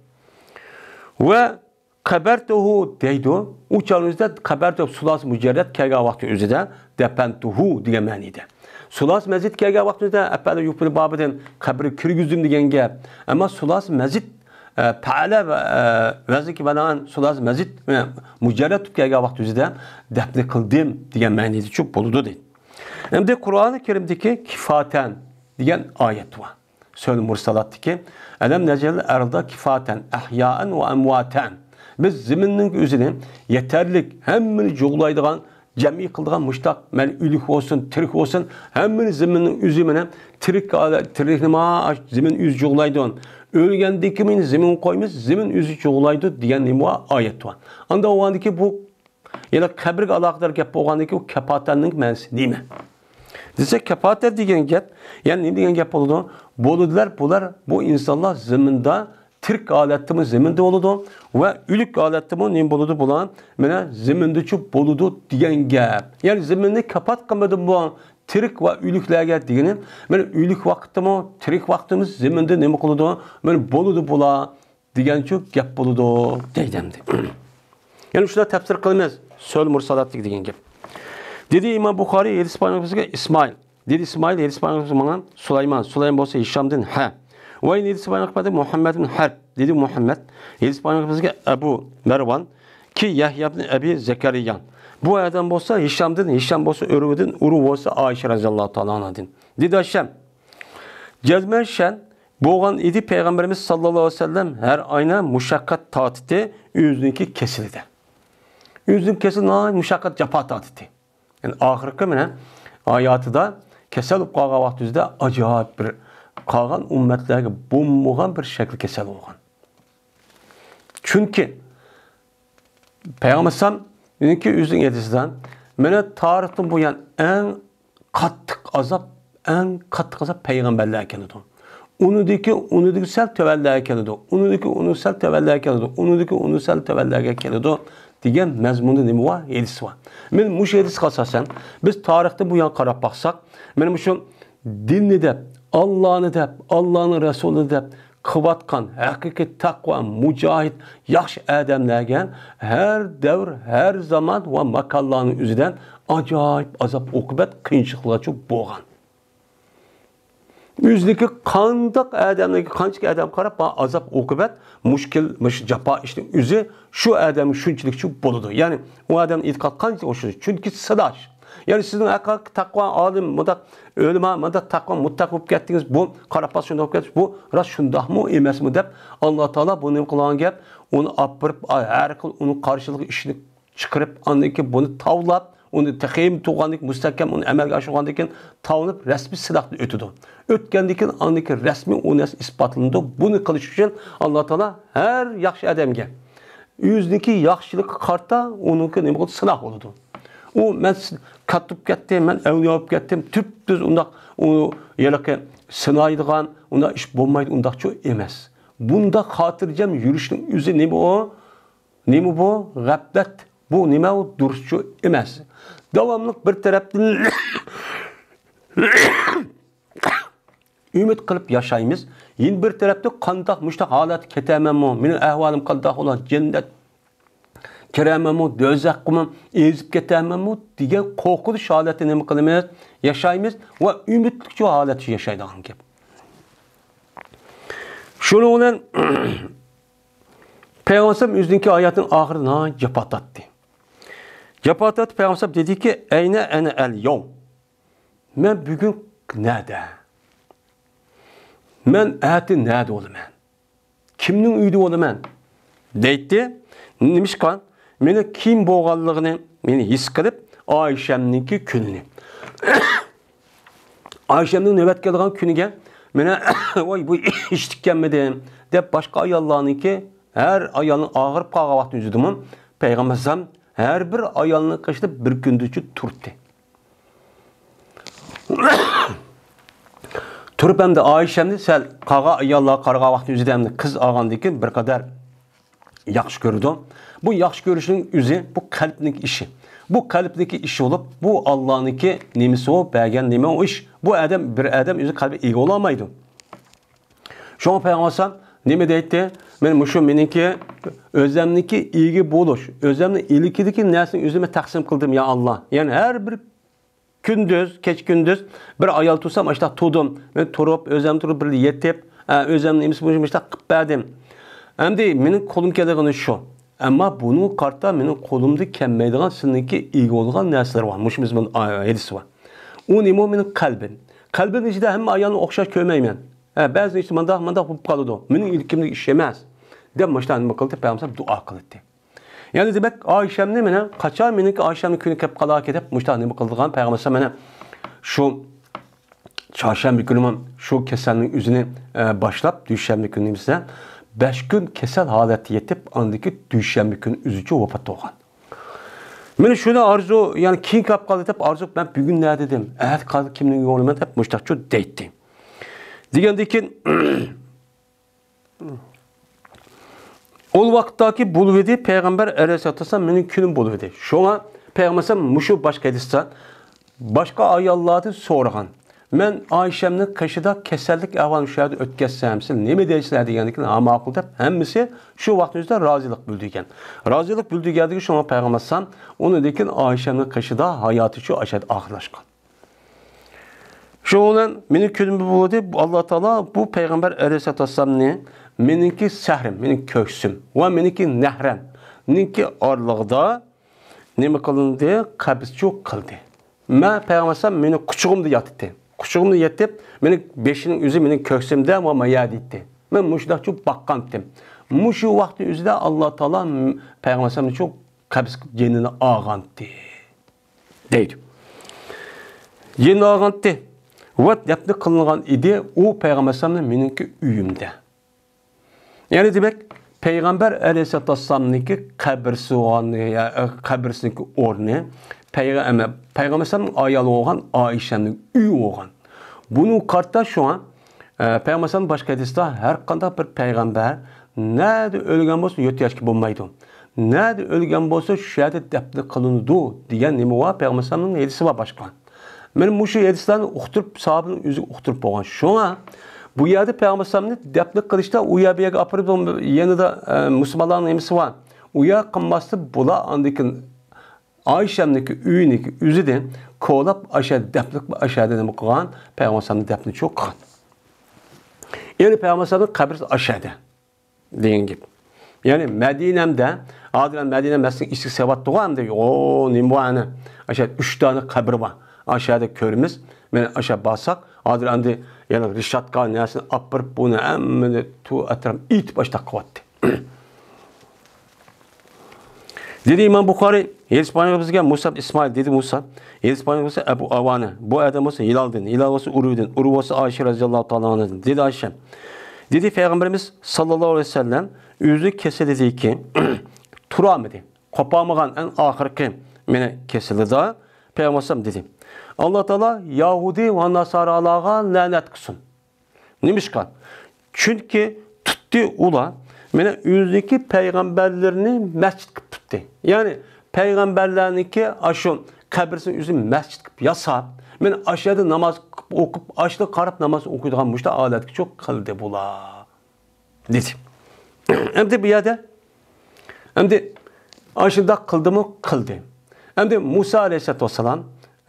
Va qabartuhu deydi. U chog'ingizda qabartu sulas mujarrad kelgan vaqt o'zida dapantuhu degan ma'nida. Sulas mazid kelgan vaqtida apala yupil bobidan qabri kirgizdim degan gap. Ammo sulas mazid faala vazniki bilan sulas mazid mujarrad kelgan vaqt o'zida dafn qildim degan ma'nida cho'p bo'ladi deydi. Hem de Kur'an-ı Kerim'deki kifaten diyen ayet var. Söyle Mursalat'taki Elem necel erda kifaten ahyaen ve emvaten. Biz ziminin üzerine yeterlik hemmini çoğulaydıgan cemi kıldıgan müştak men ülük olsun, tirik olsun hemmini ziminin üzerine tiriknima zimin yüz çoğulaydıgan ölgendeki min zimin koymuş zimin yüzü çoğulaydı diyen nima ayet var. Anda o andaki bu yani kabirge alakadar gap bolgandaki o kepatenning ma'nosi nima? Dese kepatet degan gap, yani nima degan gap bo'ladi? Bo'ladilar bular bu insonlar zaminda tirik holatdami zaminda bo'ladi va o'lik holatdami nima bo'ladi bular? Mana zamindachi bo'ladi degan gap. Ya'ni zaminni kapat qilmadi bu tirik va o'liklarga degani, mana o'lik vaqtdami, tirik vaqtimiz zaminda nima qiladi? Mana bo'ladi bular degancha gap bo'ladi deydimdi. Yani şurada tefsir kılmaz. Söl mursalatlık degan gap. Dedi İmam Buxoriy Elispanımızga İsmail. Dedi İsmail Elispanımızga Süleyman. Süleyman bolsa Hişam'dan ha. Ve Elispanımızga Muhammed'in harp. Dedi Muhammed. Elispanımızga Ebu Mervan. Ki Yahya ibn Ebi Zekeriyan. Bu adam bolsa Hişam'dan, Hişam bolsa Urve'den, Urve bolsa Ayşe radıyallahu ta'ala anh'dan. Dedi Haşem. Cezmen şen boğan idi Peygamberimiz sallallahu aleyhi ve sellem her ayna muşakkat tatiti yüzünki kesildi. Yüzün kesildi, muşakkat capa tatiti. Yani ahirki mene ayatıda kesilip kalgan vaxtüzde acayip bir kalgan ümmetlerge bulmuğan bir şekil kesel olgan. Çünkü Peygamber sallam ki yüzün yedisinden mene tarihten bu yani en kattık azap peygamberler kenedi. Onu sel tevelliye kenedi. Onu sel tevelliye kenedi. Onu sel tevelliye kenedi. Diyen mezmunda nemi var? Hedisi var. Men bu hedis kasasen biz tarihte bu yan karab baksak benim şu dinni dep, Allah'ını dep, Allah'ın Resulü dep kıvatkan, hakiki takva, mücahit, yaxşı adamlarga her devr, her zaman ve makallarının üzerinden acayip azap okubet kıyınçılıklar çok boğan. Yüzdeki kandak adamdaki kançık adam karab azap okubet müşkil, capa işte yüzü şu adamın şunçilik çok boludu. Yani o adam itikat kançık hoşuyor. Çünkü sadaş. Yani sizin hakik takva alim, mudak ölüme, mudak takva mutlak olup gettiniz. Bu karabas şunda olup gettiniz. Bu rast şundak mı, emes mi deyip Allah Teala bunu kılan gep onu appırıp her kıl onun karşılık işini çıkarıp andaki bunu tavlap onu tehim tuğandık, müstahkem onu emelge aşıqandıkken tavlanıp resmi silahlı ötüdü. Ötkendikken andaki resmi onu ispatlandı. Bunu kılış için Allah Teala her yaxşı adamge yüzdeki yaxşılık kartta onunki ne oldu? Silah oldu. O ben katıp gittim, ben evliya olup gittim. Tüp düz ondak onu yelake sınaydıgan, onda iş bulmaydı, ondak çok emez. Bunda hatırcam yürüyüşün yüzü ne bu? Ne bu? Gaflet. Bu nima o duruşçu emez. Devamlık bir taraftan ümit kılıp yaşayımız. Yine bir tarafta kandak müştak halat ketemem. Benim ahvalim kandak olan cennet kiremem, dözakım, ezip ketemem diye korkulu halatı nima kılımız yaşayımız ve ümitlikçi halatı yaşaydığım gibi. Şunu olan Peygamber yüzündeki ayetin ahirine cepat attı. Cepat attı Peygamber dedi ki eyne ene el yom. Ben bugün nerede? Ben ehti nerede oldum ben? Kimnin uydu oldum ben? Deydi. Demişkan meni kim boğallığını meni his kılıp Ayşem'ninki gününü. Ayşemning navbat kelgan kuniga meni voy bu ish tikkanmidim deb boshqa ayollarniki her ayolning og'irib qolgan vaqt o'zidimi payg'ambar alayhisalom her bir ayolning qishida bir kunduchi turdi. Turib hamda Ayşemni sel qolgan ayollar qarg'a vaqt o'zida hamda qiz olgandan bir qadar yaxshi ko'rdi. Bu yaxshi ko'rishning o'zi bu qalbning ishi. Bu qalbniki ish bo'lib, bu Allohniki nimasi o, bergan nima o ish. Bu adam bir adam o'zi qalbi ega olamaydi. Şoň payg'ambar nima deydi? Men shu meniki o'zimniki ega bo'lish, o'zimni ilikidagi narsani o'zimga taqsim qildim ya Allah. Ya'ni har bir gündüz, keç gündüz bir ayol tutsam, işte tutum. Ben turib, o'zim turib bir yetib, o'zimni nimasi bo'lishim işte qilib berdim. Endi mening qo'lim keladigan shu. Ama bunun kartta mening qo'limda kelmaydigan sizniki ega bo'lgan narsalar bor. Mushimiz bunun hadisi var. O nima mening qalbim. Qalbim ichida hamma ayolni o'xshash ko'rmayman. Ba'zi işte mandaq bo'lib qoladi. Mening ilkimlik ish emas. Deb mashta nima qildi? Payg'ambar duo qildi. Yani demek Ayşemni mene kaçar meniki Ayşemni günü kep qala ketip muşta nima qildigan payg'ambar mene şu çarşamba günü şu keselning yüzünü başlap düşenbe günü ise 5 gün kesel haleti yetip andaki düşenbe günü üzücü vefat olgan. Mene şuna arzu yani kim kep qala deb arzu ben bugün ne dedim? Evet qaldı kimning yo'lima deb muşta şu deydi. Degandekin ol vaqtdagi bulvedi Peygamber Aleyhisselatü Vesselam mening kunim bulvedi. Şoňa Peygamber muşu başqa edissa başqa ayollardan so'ragan. Men Ayşemning qishida kasallik ahvolini shu yerda o'tkazsam, siz nima deysizlar deganlikni ma'qul deb hammasi shu vaqt o'zida rozilik bildirgan. Rozilik bildirganligi şoňa Peygamber uni lekin Ayşemning qishida hayoti shu ashad oxirlashgan. Şoňan mening kunim bulvedi. Allah Taala bu Peygamber Aleyhisselatü Vesselamni meniki sahrim, mening köksüm ve meniki nehrem. Meniki arlıqda nima qilindi? Qabizchoq qildi. Men payg'ambar meni quchug'imda yotdi. Quchug'imda yetib, mening beshining o'zi mening köksimda va mayad etdi. Men mushdoqcha baqqandim. Mushu vaqtni o'zida Alloh taolo payg'ambarni çok qabiz jinini olgandi. Deydi. Jin olgandi. Va debni qilingan edi, u payg'ambarning meniki uyimda. Yani demek Peygamber Aleyhisselatü Vesselam'nınki kabirsi olan, kabirsindeki ornu, Peygamber'in ayalı olan Ayşe'nin üyü olan. Bunun kartta şu an Peygamber'in başka hadiste her kanda bir peygamber nerede ölgen olsa yötyaşki bulmaydı. Nerede ölgen olsa şehadət dəbni qılındı diyen nemi var Peygamber'in hadisi var başka. Benim bu şu hadislerini uqturup sahabının yüzü uqturup boğan. Şu an bu yerde Peygamber'in deplik kılıçta uya bir yere apırıp yanında Müslümanların emisi var. Uya kılması bula andikin Ayşem'deki üyüneki üzüden kolap aşağı deplik aşağıda ne kılan Peygamber'in deplik çok kılan. Yani Peygamber'in kabri aşağıda deyin gibi. Yani Medine'mde adilen Medine mesleğin işi sebat doğan diyor. O ne bu ana aşağı 3 tane kabri var. Aşağıda körümüz. Ben aşağı basak adilen yani Rişatka nesini apırıp bunu emmini tu atram it başta kıvattı. Dedi İmam Bukhari, İspanyolumuzga Musab İsmail dedi Musa. İspanyolumuzga Ebu Avane. Bu adam olsa Hilal'din, Hilal olsa Uruv'din, Uruv olsa Ayşe radıyallahu ta'ala anh'din. Dedi Ayşe. Dedi Peygamberimiz sallallahu aleyhi ve sellem yüzü kese dedi ki turamedi. Kopamağan en ahirki mene kesildi da Peygamber dedi. Allah Teala Yahudi ve Nasaralığa lanet kılsın. Nimişkan? Çünkü tuttu ula mene yüzdeki peygamberlerini mescid kıp tuttu. Yani peygamberlerinki aşın kabirsin yüzü mescid kıp yasa. Men aşağıda namaz okup açlı karıp namaz okuyduğum müşte alet çok kıldı bula. Dedi. Hem de bir yerde hem de aşında kıldı mı kıldı. Hem de Musa aleyhisselatü vesselam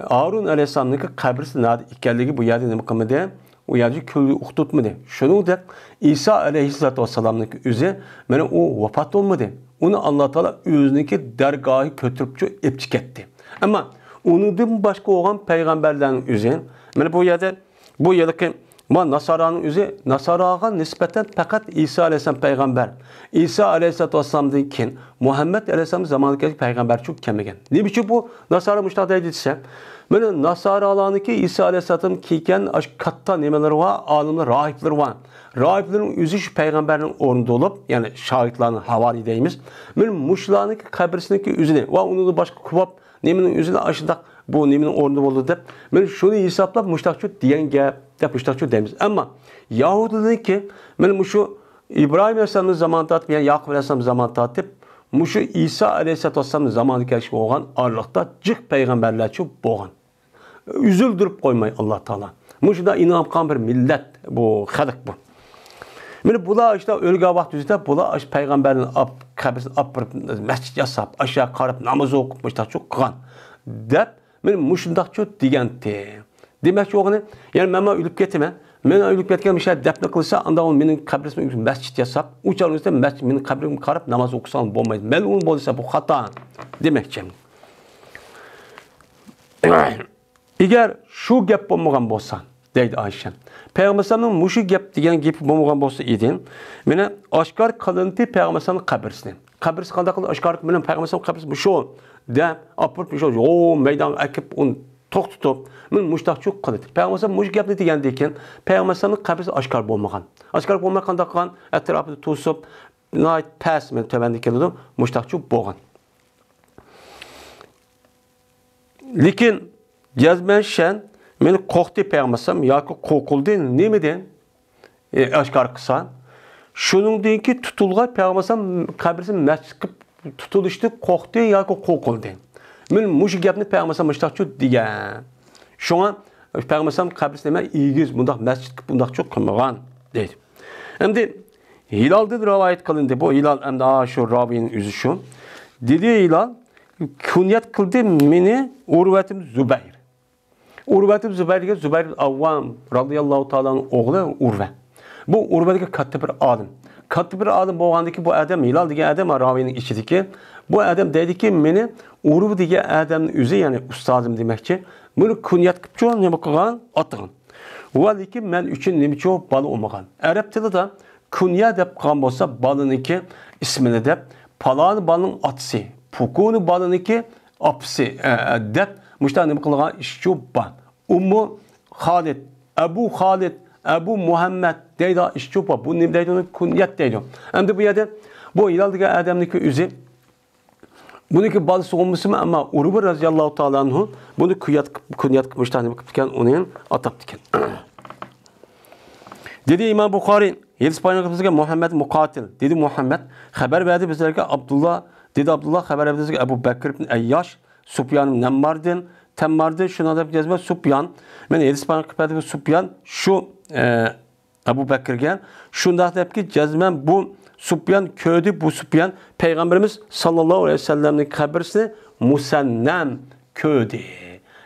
Harun aleyhisselam'ın kabirsi nerede ikelligi bu yerde ne mıkamadı? O yerde külü uhtutmadı. Şunu da İsa aleyhisselatü vesselam'ın üzü bana o vefat olmadı. Onu Allah Teala özündeki dergahı kötürüpçü epçik etti. Ama onundan başka olan peygamberlerin üzü. Yani bu yerdeki Ama Nasara'nın özü, Nasara'ya nispeten fakat İsa Aleyhisselam peygamber. İsa Aleyhisselatü Vesselam'dan keyin Muhammed Aleyhisselam zamanındaki peygamber çok kemigen. Ne biçim bu Nasara müştahda edilse? Böyle Nasaralarınki İsa Aleyhisselat'ın kiyken katta nemeleri var, alimler, rahipler var. Rahiplerin özü şu peygamberin orunda olup, yani şahitlerin havari deyimiz. Böyle muşlarınki kabrisindeki özüne, ve onu da başka kubab nemenin özüne aşıdak bu nemenin orunda oldu deyip, böyle şunu hesaplap müştakçı diyen gel. Yapıştıkça demiz. Ama Yahudi'nin ki benim şu İbrahim Aleyhisselam'ın zamanı tatip, yani Yakup Aleyhisselam'ın zamanı tatip, şu İsa Aleyhisselatü Vesselam'ın zamanı gelişi olan arlıkta cık peygamberler çok boğan. Üzüldürüp koymayı Allah Teala. Şu da inankan bir millet bu, hadık bu. Yani bula işte ölgü vaxt yüzüde bula işte peygamberin kabrisini apırıp mescid yasap, aşağı karıp namazı okupmuşlar çok kıgan. Dep, benim muşundak çok digenti. Demek ki oğlum, yani ben ölüp gitme. Ben ölüp gitken bir şey defne kılsa, anda onun benim kabrisime mescid yasap, uçar üstte mescid, benim kabrimi karıp namaz okusan olmayız. Ben onu bolsa bu hata demek ki. Eğer şu gap olmagan bolsa, deydi Ayşe. Peygamber'in muşu gap degan gap olmagan bolsa idin, meni aşkar kılındı Peygamber'in kabrisine. Kabrisi qanday qilib aşkar bilan Peygamber'in kabrisi şu de apırt şu o meydan akıp un to'xtatib, men mushtaq çok qildi. Peygamber mush gapni deganda ekan, Peygamberning qabrisi oshkor bo'lmagan. Oshkor bo'lmay qanday qilgan? Atrofida to'sib, nihoyat past men tövanda keldim, mushtaq çok bo'lgan. Lekin jazman shan meni qo'rqdi Peygamberim yoki qo'rqildi nimadan? Oshkor qilsa, shuningdan ki tutulgan Peygamberim qabrisi masjid qilib tutulishdi, qo'rqdi yoki qo'rqildi. Men mush gapni Peygamber mushtaqchu degan. Şuna Peygamber qabrisine iyigiz bundaq masjid bundaq çok qilmagan deydi. Endi Hilal'da rivayet qilindi. Bu Hilal endi şu ravinin özü şu. Dedi Hilal kunyat qildi meni Urvatim Zubayr. Urvatim Zubayrga Zubayr Avvam radıyallahu ta'ala'nın oğlu Urva. Bu Urva'daki katta bir alim. Katta bir alim bo'lgandiki bu adam Hilal degan adam ravinin içideki bu adam dedi ki meni Urva degan adamning o'zi, ya'ni ustozim demakchi, buni kunyat qilib nima qilgan, otgan. Va lekin men uchun nima bola olmagan. Arab tilida kunya deb qilgan bo'lsa, bolaniki ismini deb, palon bolaning otasi, pukuni bolaniki opasi deb mushta nima qilgan ish cho'pban. Ummu Xolid, Abu Muhammad deydi ish cho'pa. Bu nima deydi? Kunyat deydi. Endi bu yerda bu Hilal degan adamniki o'zi buniki balası olması mı ama Urva radıyallahu ta'ala anhu bunu kunyat kılmıştı bakıpken onun atap diken. Dedi İmam Bukhari, İspanyolca Muhammed Mukatil. Dedi Muhammed haber verdi bizlerge Abdullah. Dedi Abdullah haber verdi bizlerge Ebu Bekir ibn Eyyaş, Sufyan Nemmardin, Temmardin şuna da yazma Sufyan. Ben İspanyolca verdi Sufyan şu Ebu Bekir'gen şunda da ki cezmen bu Sufyan köyde bu Sufyan Peygamberimiz sallallahu aleyhi ve sellem'in kabrisini Musennem köyde.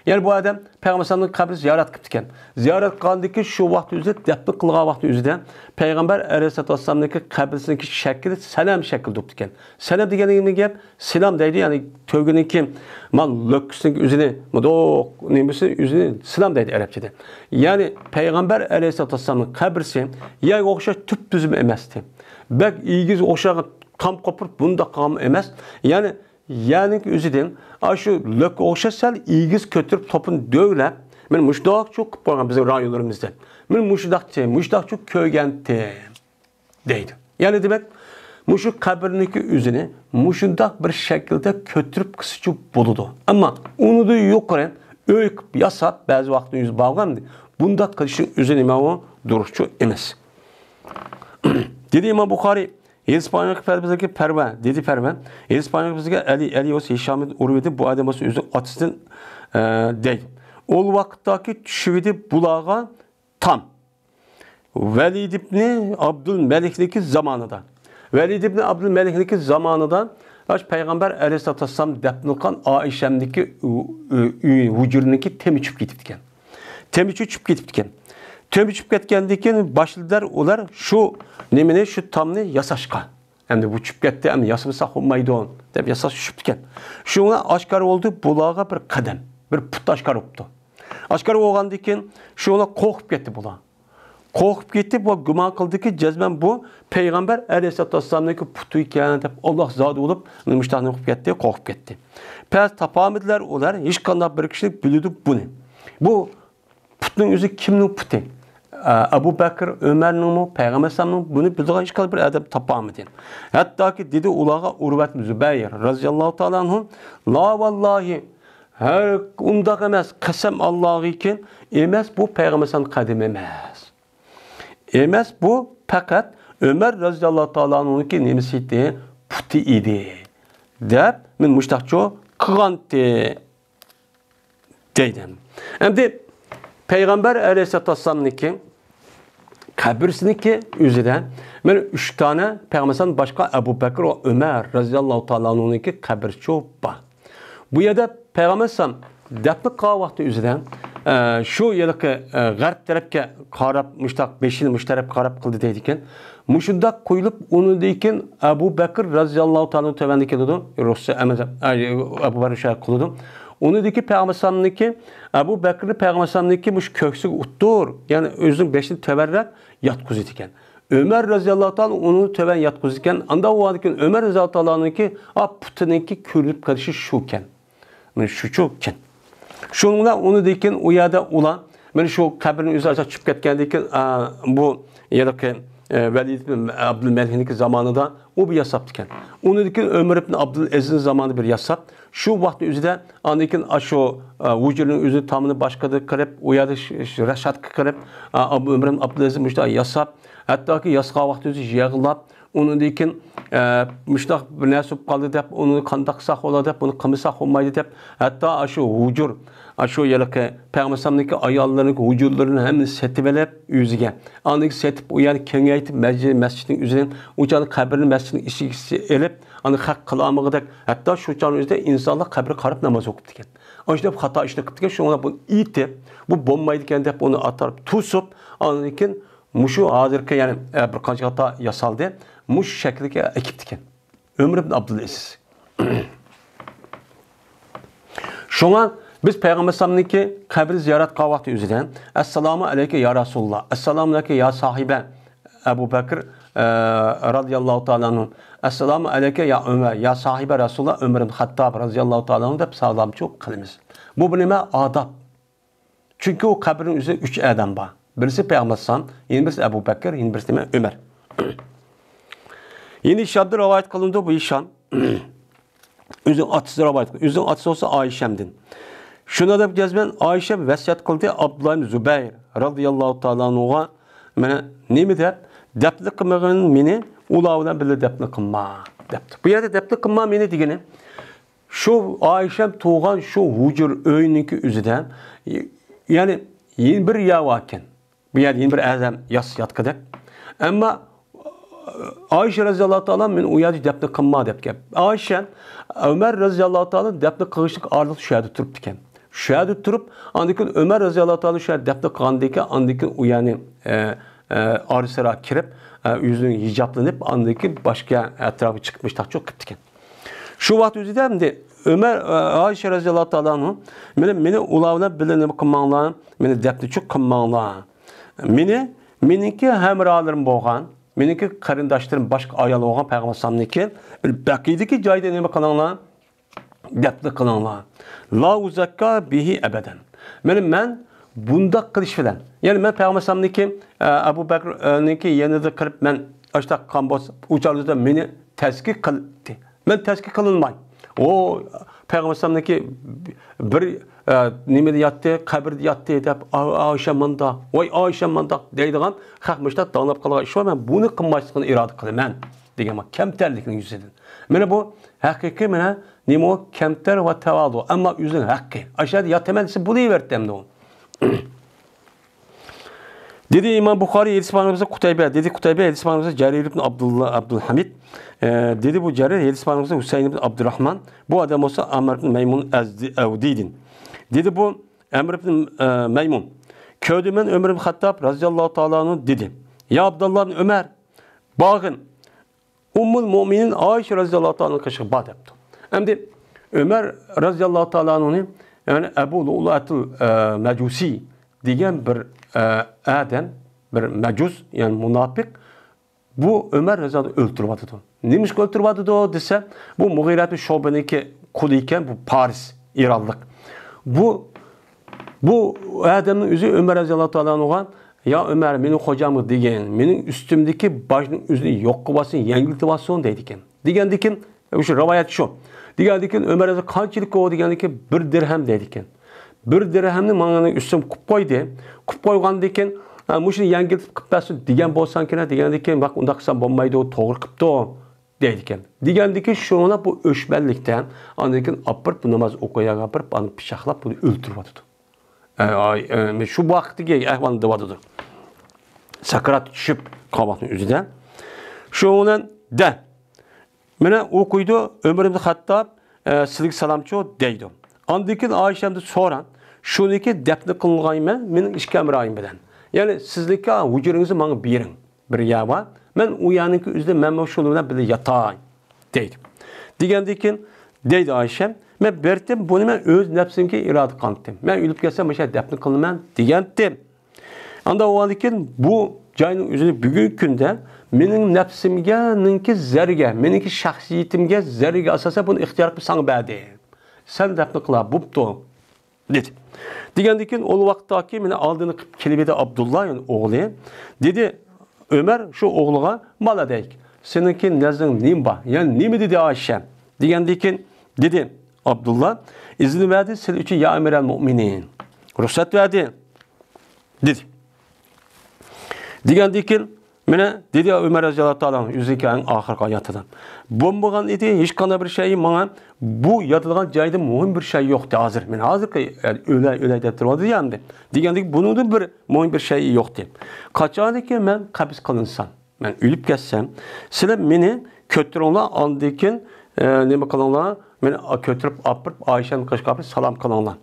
Yani bu adam Peygamber'in kabrini ziyaret kıptıken. Ziyaret kaldaki şu vakti üzerinde, defne kılga vakti üzerinde Peygamber aleyhissalatü vesselam'ın kabrisindeki şekli selam şekli duptıken. Selam degeni gap, selam deydi yani tövgünün ki mal löksünün üzerine, modok nemesi üzerine selam deydi Arapçada. Yani Peygamber aleyhissalatü vesselam'ın kabrisi ya okşa tüp düzümü emesti. Bek iyigiz oşağı tam kopup bunda kam emes. Yani özüden aşı lök oşasal iyigiz kötürüp topun dövle. Men muşdak çok var bizim rayonlarımızda. Men muşdak çok köygenti deydi. Yani demek muşu kabirindeki üzüne muşundak bir şekilde kötürüp kısıcı buludu. Ama onu da yukarı öyüp yasap bazı vakti yüz bağlandı. Bunda kışın üzerine o duruşçu emes. Dedi İmam Bukhari, İspanyol bizdeki Perve, dedi Perve, İspanyol bizdeki Ali olsa Hişam'ın Urve'de bu adam olsa üzerine atısının değil. O vakittaki düşüvedi bulağa tam. Velid ibn Abdülmelik'deki zamanında. Velid ibn Abdülmelik'deki zamanında Peygamber aleyhissalatü vesselam defnılkan Aişem'deki vücudundaki temiçip gitipken. Temiçip gitipken. Temiçip ketkendiken başladılar olar şu nemine şu tamını yasaşka. Hem de bu çıpketti hem de yasımısa olmaydı on. Dep yasas şüptken. Şuna aşkar oldu bulağa bir kadem. Bir put aşkar oldu. Aşkar olgandiken şuna korkup gitti bulağa. Korkup gitti, bu gumon qildiki, jazman bu payg'ambar alayhissalatu vassalamniki putu ekan deb Alloh zodi bo'lib, mushtaqni o'qib ketdi, qo'rqib ketdi. Pes tapamidlar ular hech qanday bir kishilik biladi buni. Bu putning o'zi kimning puti? Abu Bakr, Ömer'nin Peygamber sallallahu bunu bildiğin hiç kadar bir adam tapamidin. Hatta ki dedi ulağa Urvet Zübeyir radıyallahu ta'ala anhum la vallahi her undaq emas qasam Allah'ı iken emas bu Peygamber sallallahu qadim emas. Emas bu fakat Ömer radıyallahu ta'ala anhumki nemisi idi puti idi. Deb men mushtaqcho qilganti deydim. Endi Peygamber aleyhissalatu vesselam'niki kabirsiniki üzerinden ben 3 tane Peygamber'den başka Ebu Bekir ve Ömer radıyallahu ta'ala anh'unki kabir çok var. Bu yerde Peygamber'den defne kavakti üzerinden şu yerdeki garip tarafke karab müştak beşini müşterek karab kıldı deydiken müşunda koyulup onu deyken Ebu Bekir radıyallahu ta'ala tövendiki dedi Rusya Ebu Bekir şahit kıldı. Onu dedi ki Peygamber'deki Ebu Bekir'li Peygamber'deki muş köksü uttur. Yani özün beşini töverrek yatkuz iken. Ömer radıyallahu ta'ala onu töven yatkuz iken. Anda o adıken Ömer radıyallahu ta'ala'nınki putununki kürülüp karışı şuken. Yani şu çokken. Şununla onu deyken o yada olan ben şu kabrin üzerine çıkıp ketken deyken bu yadaki Velid ibn Abdülmelih'in zamanında o bir yasap diken. Onu deyken Ömer ibn Abdülaziz'in zamanında bir yasap. Şu vakti üzerinde anlayken şu vücudun üzeri tamını başkadır kırıp o yada reşat kırıp Ömer ibn Abdülaziz müştah yasap. Hatta ki yasağa vakti üzeri yağılap. Onu deyken müştah bir nesip kaldı deyip onu kandaksak ola deyip onu kımısak olmaydı deyip hatta şu vücud şu yalaki Peygamber'deki ayallarının vücudlarını hem setivelep yüzüge. Andaki setip o yani kengaytip mescidin üzerinden uçanın kabrini mescidin işi elip anı hak kılamıgıdak hatta şu uçanın üzerinde insanlar kabri karıp namaz okup diken. Anı hata işte kıp diken şu ona bunu itip bu bombaydı diken deyip onu atarıp tusup anı muşu hazırki yani bir kaç hata yasaldı muş şekilde ekip diken. Ömer ibn Abdülaziz. Şuna biz Peygamber sallallahu kabri ziyaret kavakti üzerinden Esselamu aleyke ya Resulullah. Esselamu aleyke ya sahibe Ebu Bekir radıyallahu ta'ala anhum. Esselamu aleyke ya Ömer ya sahibe Resulullah Ömer ibn Hattab radıyallahu ta'ala anhum deyip salam çok kılımız. Bu bilime adab. Çünkü o kabrin üzerinde 3 adam var. Birisi Peygamber sallallahu yeni birisi Ebu Bekir, yeni birisi Ömer. Yeni işaretler rivayet kılındı bu işan. Üzün atısı rivayet kılındı. Üzün atısı olsa Ayşem'din. Şuna da cezben Ayşe vesiyat kıldı Abdullah ibn Zübeyir radıyallahu ta'ala anhu'a mene nemi deyip depli kılmağın meni ulağına bile depli kılma depti. Bu yerde depli kılma meni degeni şu Ayşem tuğan şu vücur öyününki üzüden yani yeni bir yavakken bu yerde yeni bir adam yas yatkıdak ama Ayşe radıyallahu ta'ala men uyadı depli kılma depti. Ayşe Ömer radıyallahu ta'ala depli kılışlık ağırlık şahidi turup diken. Şahidi turup andaki Ömer radıyallahu ta'ala şahidi depli kılındaki andaki uyanı arısıra kirip yüzünü hicaplanıp andaki başka etrafı çıkmış tak çok kıptiken. Şu vakti üzerinde de Ömer Ayşe radıyallahu ta'ala meni ulavla bilinip kılmanlar meni depli çok kılmanlar. Meniki hemralarım boğan meniki karındaşlarım başka ayalı olan Peygamber sallallahu bakideki cayda neme kılanlar depli kılanlar. La uzakka bihi ebeden. Men bunda kılış filan. Yani ben Peygamber sallallahu Ebu Bekir'ninki yanında kırıp men açta kambos uçarlıda beni tezkik kıldı. Men tezkik kılınmay. O Peygamber sallallahu bir nimede yattı, kabirde yattı deyip Ayşe manda, vay Ayşe manda deydiğen kalkmışlar dağınıp kalıyor. Şu an ben bunu kılmasını irade kılıyorum degen ama kemterlikinin yüzünden. Mene bu hakiki mene nime o kemter ve tevazu ama yüzün hakkı. Aşağıda yatemedisi bunu verdim de o. Dedi İmam Bukhari Yedispanımızda Kutaybe. Dedi Kutaybe Yedispanımızda Cerir ibn Abdülhamid. Dedi bu Cerir Yedispanımızda Hüseyin ibn Abdurrahman. Bu adam olsa Amr ibn Meymun Evdidin. Dedi bu Amr ibn Meymun. Köydümen Ömer ibn Hattab radıyallahu ta'ala anhu dedi. Ya Abdullah ibn Ömer bağın Ummul Müminin Ayşe radıyallahu ta'ala anhu kaşık bağ yaptı. Hem de Ömer radıyallahu ta'ala anhu yani Ebu Lu'latul Mecusi diyen bir adam bir mecuz, yani münafık bu Ömer Rıza'yı öldürüp atıdı. Neymiş öldürüp atıdı dese, bu Mughirati Şobe'ninki kulu iken bu Paris, İranlık. Bu adamın yüzü Ömer Rıza'yı olan ya Ömer benim hocamı degen, benim üstümdeki başının yüzünü yok kıvasın, yengilti basın deydiken. Digendikin, şu rivayet şu. Digendikin Ömer Rıza kaççılık o digendikin bir dirhem deydiken. Bir dirhemni mağanın üstüm kup koydu. Kup koygan diken, muşunu yengiltip kıptasın digen bolsan kene digendikin bak unda kısa bombaydı o doğru kıptı o deydiken. Digendikin şuna bu öşbellikten, andikin apırp bu namaz okuya apırp, anı pişaklap bunu öldürüp atıdı. Şu vaxtdagi ahvalda vadıdır. Sakarat düşüp qabatın üzüdə. Şoğunan de. Mene okuydu Ömer ibn Hattab silik salamçı deydi. Andikin Ayşem'de soran şuniki depni kılınğayım menin işkemrayım bilen. Yani sizlik vücudunuzu bana birin. Bir yava. Men uyanınki üzde men şunu bilen yatay deydi. Digendikin deydi Ayşem. Men bertim bunu men öz nefsimke irade qantım. Men ülüp gelsem başa depni kılınman digendim. Anda o alikin bu cayının üzülü bugün günde menin nefsimge ninki zerge, meninki şahsiyetimge zerge asasa bunu ihtiyar bir sana badi. Sen depni kıla buptu dedi. Digendikin o vaxttaki meni aldığını kelibede Abdullah yani oğlu dedi Ömer şu oğluğa mala deyik. Seninki nezdin nimba yani nimi dedi Ayşem. Digendikin dedi Abdullah izni verdi senin için ya emirel müminin. Ruhsat verdi dedi. Digendikin mene dedi Ömer Raziyallahu Anh'ın yüzündeki en ahirki ayatıdan. Bombagan idi hiç kana bir şeyi bana bu yatılgan cayda mühim bir şey yoktu hazır. Men hazır ki öyle detirdi yani. Digendik bunun da bir mühim bir şey yoktu. Kaçadı ki men kabis kılınsam, men ölüp getsem, sizler meni kötürünler andikin neme kılınlar, meni kötürüp apırıp Ayşe'nin kışkapı salam kılınlar.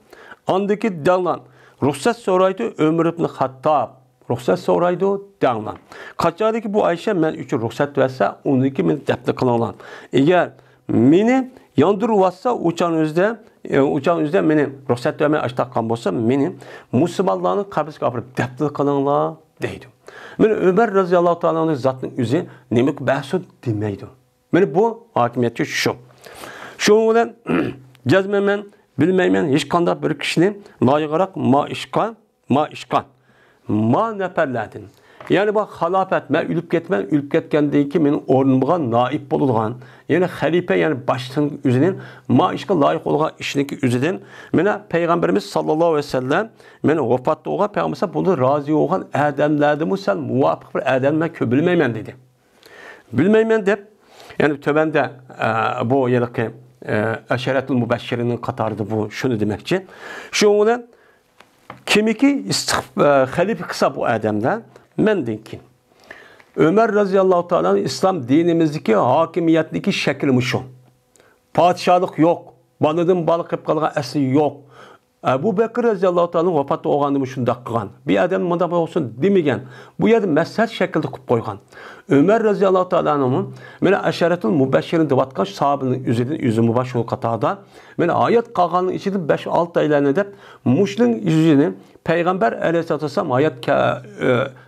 Andiki dağlan ruhsat soraydı Ömer ibn Hattab. Ruhsat soraydı dağlan. Kaçadı ki bu Ayşe men üçün ruhsat verse ondaki meni depte kılınlar. Eğer meni yandırıvasa uçan üzde meni ruhsat vermeye açtakkan bolsa meni Müslümanların kabis kapırıp depte kılınlar deydi. Meni Ömer Raziyallahu Teala'nın zatının yüzü nemek bahsu demeydi. Meni bu hakimiyetçi şu. Şu olan cezmemen, bilmeymen hiç kanda bir kişinin layıqarak ma neperledin. Yani bak halafet, men ülüp ketgendeki menin ornumga naip bolulgan. Yani halife yani başçının üzerinin ma işka layık olgan işindeki üzerinin mena Peygamberimiz sallallahu aleyhi ve sellem mena vafatlı olgan Peygamberimiz bunu razı olgan adamlardı mı sen muvafık bir adamla köbülmeymen dedi. Bilmeymen de yani töbende bu yılki Eşeretul Mübeşşirinin katardı bu şunu demekçi. Şu olan kimiki halife kısa bu adamda men dinkin. Ömer Raziyallahu Teala'nın İslam dinimizdeki hakimiyetteki şekli şu. Padişahlık yok. Banıdın balık hep kalgan esli yok. Ebu Bekir Raziyallahu Teala'nın vafatı oğanımı şunda kılan. Bir adam mıda olsun demegen. Bu yerde mesel şekilde kup koygan. Ömer Raziyallahu Teala'nın mene Eşeretul Mübeşşirin devatkan sahabının yüzü mübaş ol katada mene ayet kalganın içinde 5-6 aylarını edip muşlun yüzünü Peygamber Aleyhisselatü Vesselam ayet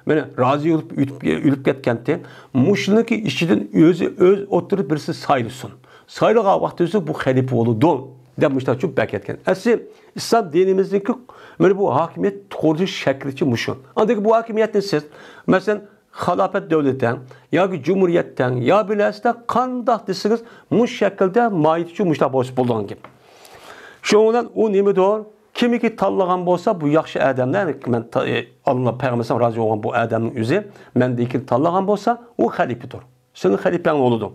mene razı olup ülüp getkenti muşlunun ki işçiden öz oturup birisi sayrısın. Sayrığa vaxtı bu halife oldu. Demişler çok bekletken. Aslında İslam dinimizdeki böyle bu hakimiyet kurduğu şekli muşun. Ancak bu hakimiyetin siz mesela halafet devletten ya ki cumhuriyetten ya bilhassa kandak desiniz bu şekilde maiyetçi muşta bulduğun gibi. Şu olan o nemi doğru kimi ki tallagan bolsa bu yaxşı adamlar men Allah Peygamber'e razı olan bu adamın yüzü men de ki tallagan bolsa o halifedir. Senin halifen oludur.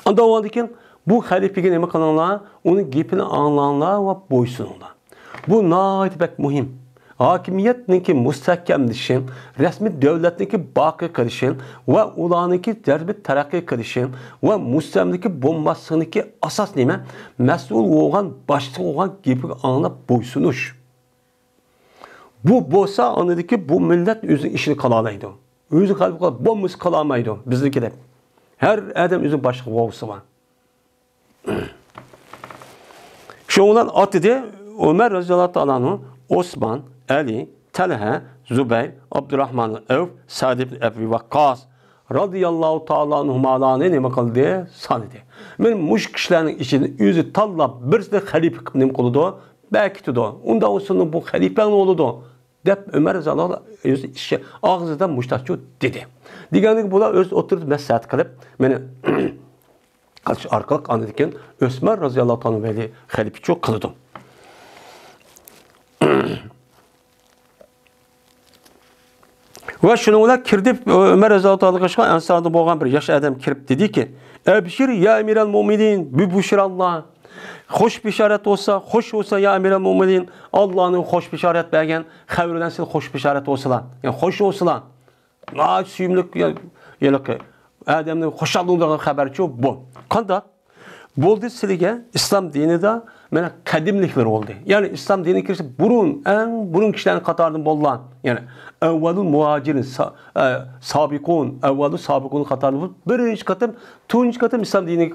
Anda o halde bu halifeye neme kılanlar, onun gepini anlayanlar ve boysunlar. Bu nahayet pek mühim. Hakimiyetninki müstehkemlişin, resmi devletninki bakı kılışın ve ulanınki derbi terakki kılışın ve müstemdeki bombasınınki asas neme? Mesul olan, başta olan gepi anlayıp boysunuş. Bu bolsa anladı ki bu millet özün işini kalamaydı. Özün kalbi bombası kalamaydı bizdeki de. Her adam özün başka voğusu var. Şu olan atıda Ömer Raziyallahu Anh'ın Osman, Ali, Talha, Zubeyr, Abdurrahman Evf, Sa'd ibn Ebi Vakkas radıyallahu ta'ala anhumalarını nima qildi? Sanidi. Men mush kishilarning ichida o'zi tanlab birsida xalifa qilib nima qildi? Bekitdi. Unda o'sini bu xalifaning o'lidi deb Ömer Zalal o'zi ishi og'zidan mushtaqchu dedi. Deganlik bular o'z o'tirib maslahat qilib, meni qilish orqali anadikan Osman roziyallohu anhu veli xalifachu qildi. Ve şununla kirdi Ömer Raziyallahu anhu'ga Ansarda bo'lgan bir yosh adam kirib dediki: "Abshir ya emiral mu'minin, bi bushrallah." Xo'sh bisharat olsa, xo'sh olsa ya emiral mu'minin, Allohning xo'sh bisharat bergan xabardan siz xo'sh bisharat olsalar. Yani xo'sh olsalar. Nəhayət suyumluq yələ Adamның xoşallığından xəbərçi bu. Qanda bo'ldi sizga islom dinida mana qadimliklar oldu. Yani İslam dini kirse burun kişilerin qatarından bo'lgan. Yani avvalul muhacirin sabikun, avvalul sabikun qatarından birinci qatım, tunç qatım İslam dini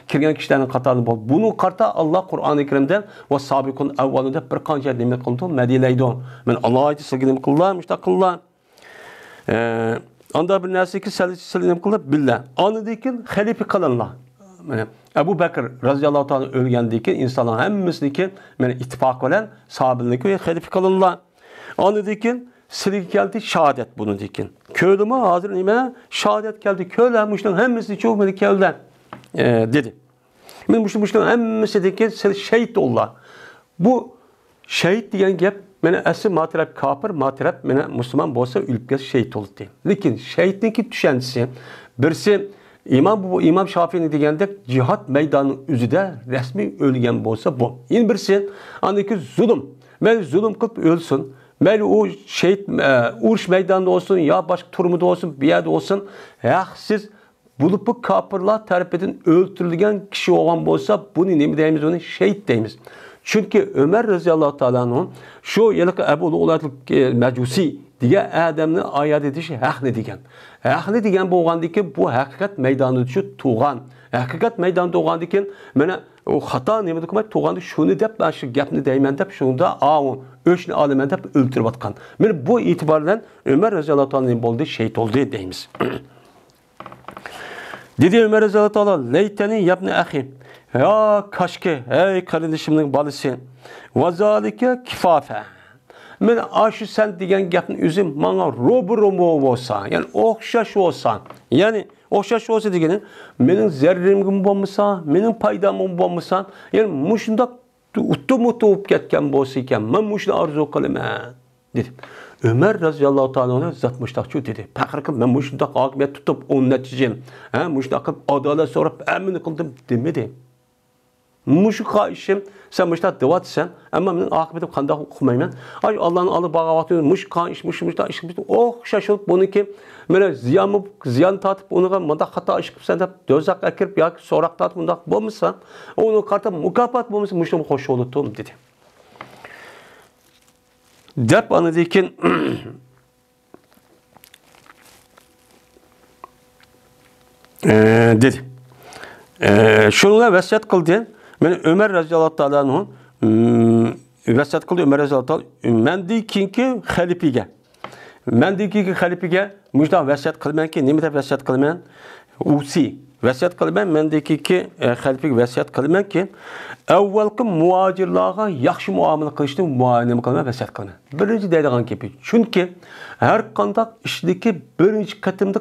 kirgan kişilerin qatarından bo'ldi. Bunu qarta Allah Qur'on-i Karimda va sabikun avvalunda bir qancha nimat qildi, madiylaydi. Men Alloh aytdi sizga nima qildilar, mushtaqillar. Anda bir narsa ki nima qildi, billah. Anidikin xalifa qilinlar. Ebu Bekir razıyallahu anh ölgendeki insanların hemmisindeki ittifak olan sahabelerindeki halife kılınlar. Anıdikin silik geldi şehadet bunu dikin. Köylüme hazır nime şehadet geldi. Köylüler müşten hemmisi çok melik köylüler dedi. Ben müşten hemmisi deki şehit oldular. Bu şehit diyen gep mene asıl materap kafir, materap mene Müslüman bolsa ülüp gez şehit oldu diye. Lakin şehitliğin düşendisi birisi İmam Şafii'nin degende cihat meydanının üzüde resmi ölgen bolsa bu. Yine birisi andaki zulüm. Mel zulüm kılıp ölsün. Mel o şehit uğruş meydanında olsun ya başka turumda olsun bir yerde olsun. Siz bulup bu kapırlar tarafından öldürülgen kişi olan bolsa bunu ne deyimiz onu şehit deyimiz. Çünkü Ömer razıyallahu ta'ala'nın şu yılki Ebu Ulaytlık Mecusi diye adamın ayat edişi haqni degan. Haqni degan bo'lgandiki bu haqiqat meydanida tug'an. Haqiqat meydanida tug'andikin mana o xato nima demak tug'andi shuni deb men shu gapni deyman deb shunda o'shni olaman deb o'ltirib atgan. Mana bu e'tibordan Ömer roziyallohu anhu bo'ldi, shehid oldi deymiz. Dedi Ömer roziyallohu anhu: "Leytani yabni akhi." Ya kaşke ey kardeşimning balisi. Vazalike kifafe. Men aşı sen degen gapni özüm bana robu olsa, yani o'xshash olsa, yani o'xshash olsa degeni mening zarrimgim bo'lmasa, mening paydam bo'lmasa, yani mushundaq uttum bo'lib ketgan bo'lsa ekan, men mushuni orzu qilaman dedi. Ömer raziyallohu ta'ala zat mushtaqchu dedi. Faqir qilib men mushundaq oqibat tutib o'n natijam, mushundaq qilib adolat so'rab amini qildim demedi. Muşu kaişim sen müştat devatsan ama benim akıbetim qanday qilmayman. Ay Allah'ın alı bağavatı muş kaş muş iş şaşılıp bunu ki mene ziyan tatip onuga manda xata iş qilsan deb dozaq akirib yoki so'roq tatib undaq bo'lmasa, onu qarta mukofot bo'lmasa mushum xo'sh bo'ldim dedi. Deb anadikin dedi. Şunla vasiyat qildi. Men Ömer raziyallohu ta'ala'nın vasiyat qildi Ömer raziyallohu ta'ala mendikinki xalifega. Mendikinki xalifega mujda vasiyat qilmanki, nima deb vasiyat qilaman? Usi vasiyat qilaman mendikinki xalifega vasiyat qilamanki, avvalgi muhojirlarga yaxshi muomala qilishni nima qilaman vasiyat qilaman. Birinchi deydigan gapi. Chunki har qanday ishdagi birinchi qatimda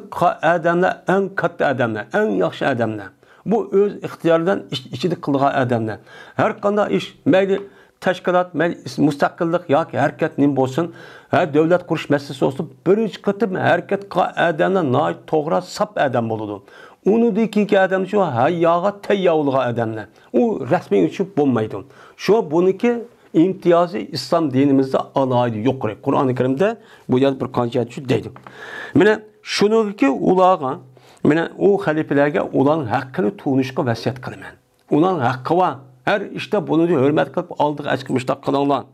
odamlar eng katta odamlar, eng yaxshi odamlar. Bu öz ixtiyordan içinde qilgan adamlar. Her qanday iş, mayli tashkilot, mayli mustaqillik yoki harakat nim bo'lsin, davlat qurish masalasi olsun, birinchi qatim harakat qilgan adamlar noyat to'g'ri sap adam bo'ladi. Uni keyingi adam shu hayyoga tayyor bo'lgan adamlar. U rasmiy uchun bo'lmaydi. Shu buniki imtiyozi islom dinimizda alaydi yuqori. Qur'oni Karimda bu yer bir qancha deydi. Mana shuniki ularga Mene o halifelerge olan hakkını tuğunuşka vasiyat kılıman. Olan hakkı var. Her işte bunu diyor, hürmet kılıp aldık eskimişte kılınlar.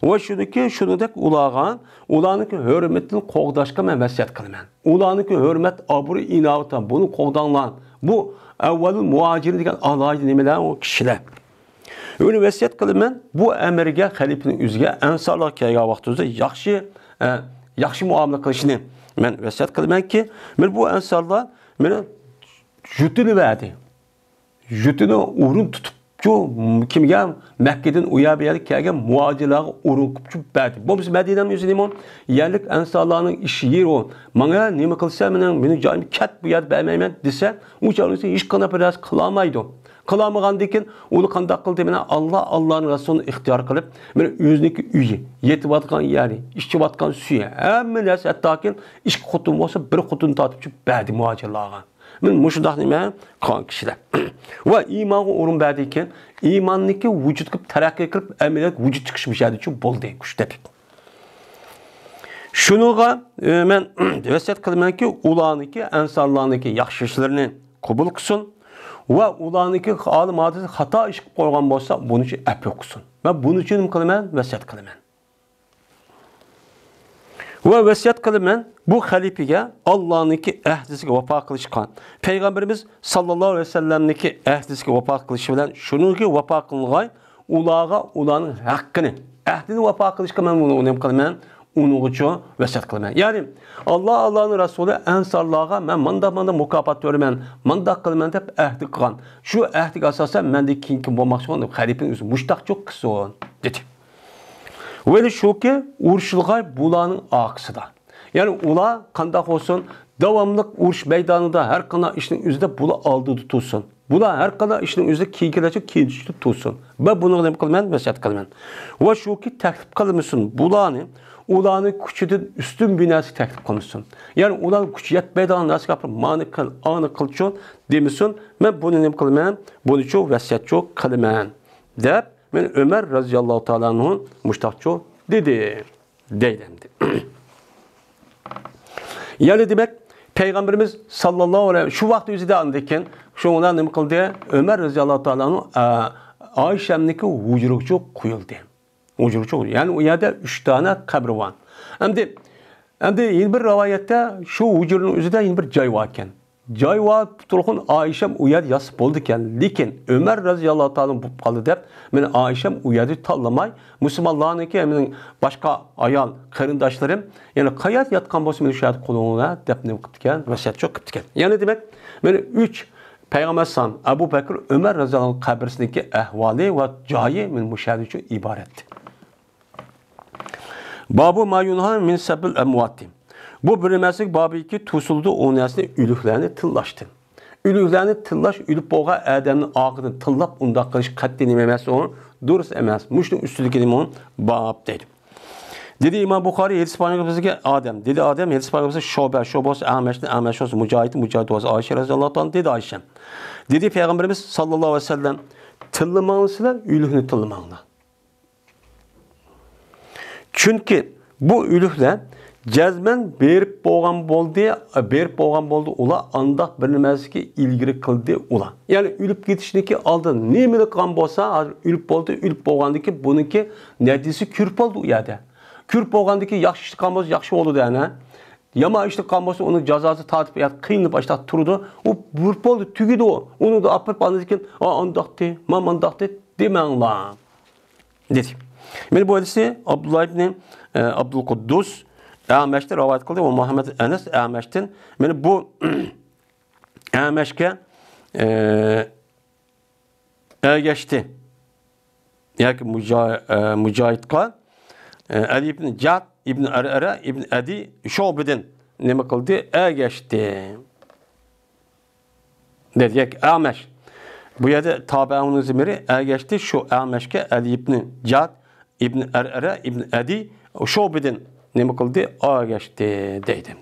O şunu dek ulağan, ulanıki hürmetini qoğdaşka men vasiyat kılıman. Ulanıki hürmet aburu inavata bunu qoğdanlan. Bu evvelin muhacirin degen alaydı nemeler o kişiler. Öyle vasiyat qilaman, bu amirga xalifaning o'ziga ansarlar kelgan vaqtida yaxshi muomala qilishni men vasiyat qilamanki, men bu ansarlar meni jutini berdi. Jutini o'rin tutib kimga Makkadan u yerga kelgan muhojirlarga o'rin qilib berdi. Bu biz Madinaning o'zida yerlik ansarlarning ishi yeri o. Menga nima qilsa meni joyim kat bu yer bermayman desa, u joyda hech qanday bir narsa qila olmaydi. Qilamagandan keyin uni qanday qildi? Mana Allohning rasulini ixtiyor qilib, mana o'ziniki uyi, yetib yeri, ichib suyi, hamma narsa hattoki ish xotun bo'lsa, bir xotun tortib berdi muhojirlarga. Men mushundaq nima qilgan kishilar. Va iymonga o'rin berdi ekan, iymonniki vujud qilib taraqqiy qilib, amaliyot vujud chiqish mishadi uchun bo'ldi, kuchtadik. Shunuga men vasiyat qilamanki, ularniki, ansarlarniki yaxshi ishlarini qabul qilsin. Va ularniki olim odati xato ish qilib qo'ygan bo'lsa, buni uchun afv qilsin. Va buni uchun nima qilaman? Vasiyat qilaman. Va vasiyat qilaman bu xalifaga Allohniki ahdisiga vafo qilishgan. Payg'ambarimiz sallallohu alayhi vasallamniki ahdisiga vafo qilish bilan shuniki vafo qilgan ularning haqqini, ahdini vafo qilishga men buni nima qilaman? Onun uchun vasiyat qilaman. Ya'ni Allohning rasuli ansarlarga men manda mukofot beraman, manda qilaman deb ahd qilgan. Shu ahdiga asosan mendek kim bo'lmoqchi bo'lib xalifaning o'zi mushtaqchoq qilsin dedi. Ve shuki urushilg'ay bularning oqisida. Ya'ni ular qanday olsun davomli urush maydonida har qanday ishning o'zida bular oldida tursin. Bular har qanday ishning o'zida kiyinishib tursin. Va buni nima qilaman? Vasiyat qilaman. Va shuki taklif qilmasin ularning kuchidan ustun binasi taklif qilmasin. Ya'ni ular kuchi yetmaydigan narsa gapirib, mani qil, ani qilchun demasin. Men buni nima qilaman? Buni uchun vasiyatchoq qilaman deb men Ömer radhiyallohu ta'ala anhu mushtaqchoq dedi. Deydi. Yani demek Peygamberimiz sallallahu aleyhi ve sellem şu vaqt o'zida andikin, şuna nima qildi? Ömer radhiyallohu ta'ala anhu Ayşemniki hujraga qo'yildi. Yani o yerde 3 tane qabr var. Endi yeni bir rivayette şu hujraning o'zida yeni bir joy var ekan. Joy var turg'un Ayşem u yer yasib bo'ldi ekan. Lekin Ömer radhiyallohu ta'ala bo'lib qoldi deb, men Ayşem u yerni tanlamay, musulmonlarniki mening boshqa ayol qarindoshlarim, ya'ni qayat yotgan bo'lsa men shu yerda qo'lingga deb nima qildi ekan, vasiyatchoq qildi ekan. Ya'ni demak, men 3 Payg'ambar san Abu Bakr, Ömer radhiyallohu qabrsidagi ahvoli va joyi men mushahid uchun iborat. Babu mayunha min sabil amwati. Bu bilinmezlik babiki tusuldu oynasını ülüklerini tıllaştı. Ülüklerini tıllaş, ülüp boğa Adem'in ağını tıllap unda kılış katlinim emez onu, duruz emez. Müştün üstülük edim onu bab dedi. Dedi İmam Bukhari, Yedis Peygamberimize Adem. Dedi Adem, Yedis Peygamberimize Şobe olsa Ahmeş'ten olsa Mücahit olsa Ayşe radhiyallahu anh dedi Ayşe. Dedi Peygamberimiz sallallahu aleyhi ve sellem, tıllımanlısılar, ülükünü tıllımanlar. Çünkü bu ülükler cazmen berip boğan boldu ula andaq bilinmezki ilgiri kıldı ula. Yani ülüp gitişindeki aldı nemeli kan bolsa ülüp boğandaki bununki neredeyse kürp oldu u yerde. Kürp boğandaki yaxşı kan bolsa yaxşı oldu yani. Yama işte kan bolsa onun cazası tatip ya kıyınıp başta turdu. O kürp oldu tügüdü o. Onu da apıp anladıkken andaqtı, mamandaqtı demenla. Dedi. Men bu hadisi Abdullah ibn Abdülkuddus Ahmeş'te rivayet kıldı. O Muhammed Enes Ahmeş'ten. Yani bu Ahmeş'ke geçti. Yani Mücahit kal. Ali ibn Cad ibn Ara ibn Adi Şobe'den ne kıldı? Geçti. Dedi ki Ahmeş. Bu yerde tabi'un zimiri geçti. Şu Ahmeş'ke Ali ibn Cad ibn Ara ibn Adi Şobe'den ne kıldı? Geçti deydim.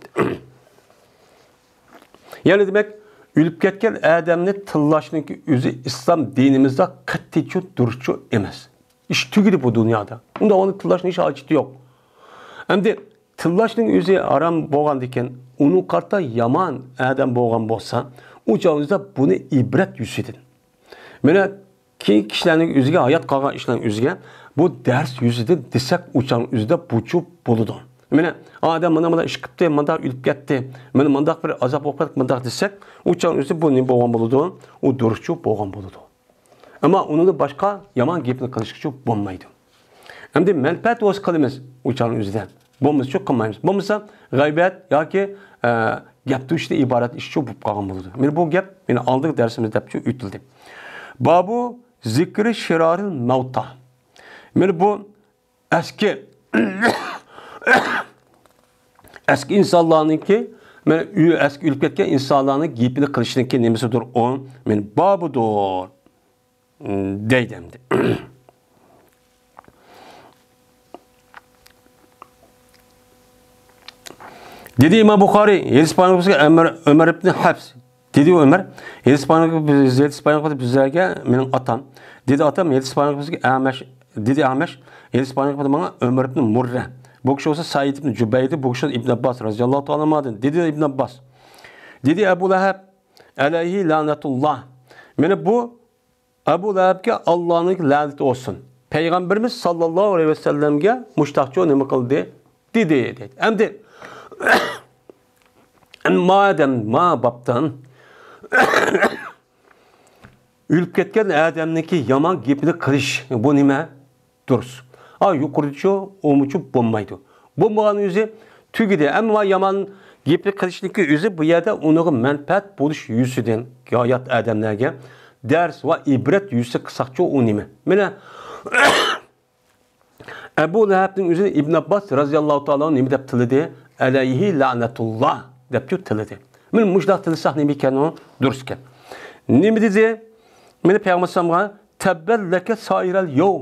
Yani demek ülüp ketken Adem'ni tıllaşınki üzü İslam dinimizde kattiçu duruşu emez. İş tügüdü bu dünyada. Onda onun tıllaşının hiç acıtı yok. Hem de tıllaşının üzü aram boğan diken onun karta yaman Adem boğan bolsa uçağınızda bunu ibret yüzüdün. Böyle ki kişilerin üzüge hayat kalkan işlerin üzüge bu ders yüzüdün desek uçağın üzüde buçu buludu. Mene Adem mana iş qipti, manda ülüp ketdi. Mene manda bir azap okup manda desek, uçağın üzü bu ne boğan buludu? O duruşçu boğan buludu. Ama onu da başka yaman gepini kılışık çok bulmaydı. Hem de menfaat olsa kılımız uçağın üzerinden. Bulmamız çok kılmayımız. Bulmasa gaybet ya ki gaptı işte ibaret iş çok bulup kalgan bulurdu. Yani bu gap beni aldık dersimizde hep çok ütüldü. Babu zikri şiraril mevta. Yani bu eski eski insanların ki eski ülkedeki insanların giyipini kılışının ki nemesidir o. Yani babudur. Deydemdi. Dedi İmam Bukhari, Yedis Paynaklısı Ömer ibn Hafs. Dedi Ömer, Yedis Paynaklısı bizlerge benim atam. Dedi atam, Yedis Paynaklısı Ahmeş. Dedi Ahmeş, Yedis Paynaklısı bana Ömer ibn Murre. Bu kişi olsa Said ibn Cübeydi, bu kişi İbn Abbas razıyallahu ta'ala madin. Dedi İbn Abbas. Dedi Ebu Leheb, aleyhi lanetullah. Yani bu Ebu Leheb'e Allah'ın laneti olsun. Peygamberimiz sallallahu aleyhi ve sellem'e muştakçı ne kıldı? Dedi. Hem de madem ma babtan ülüp ketken adamdaki yaman gepini kılış bu nime duruz. Ha yukarıcı omucu bombaydı. Bombanın yüzü tügüde ama yaman gepini kılışlıkı yüzü bu yerde onun menfaat buluş yüzüden gayet adamlarga ders ve ibret yüzü kısakçı o nime. Mene Ebu Leheb'nin yüzü İbn Abbas razıyallahu ta'ala nime dep tılıdı. Aleyhi lanetullah dep tılıdı. Men mujdah tılsak nime iken o durusken. Nime dedi? Mene Peygamber sallallahu tebbel leke sairel yov.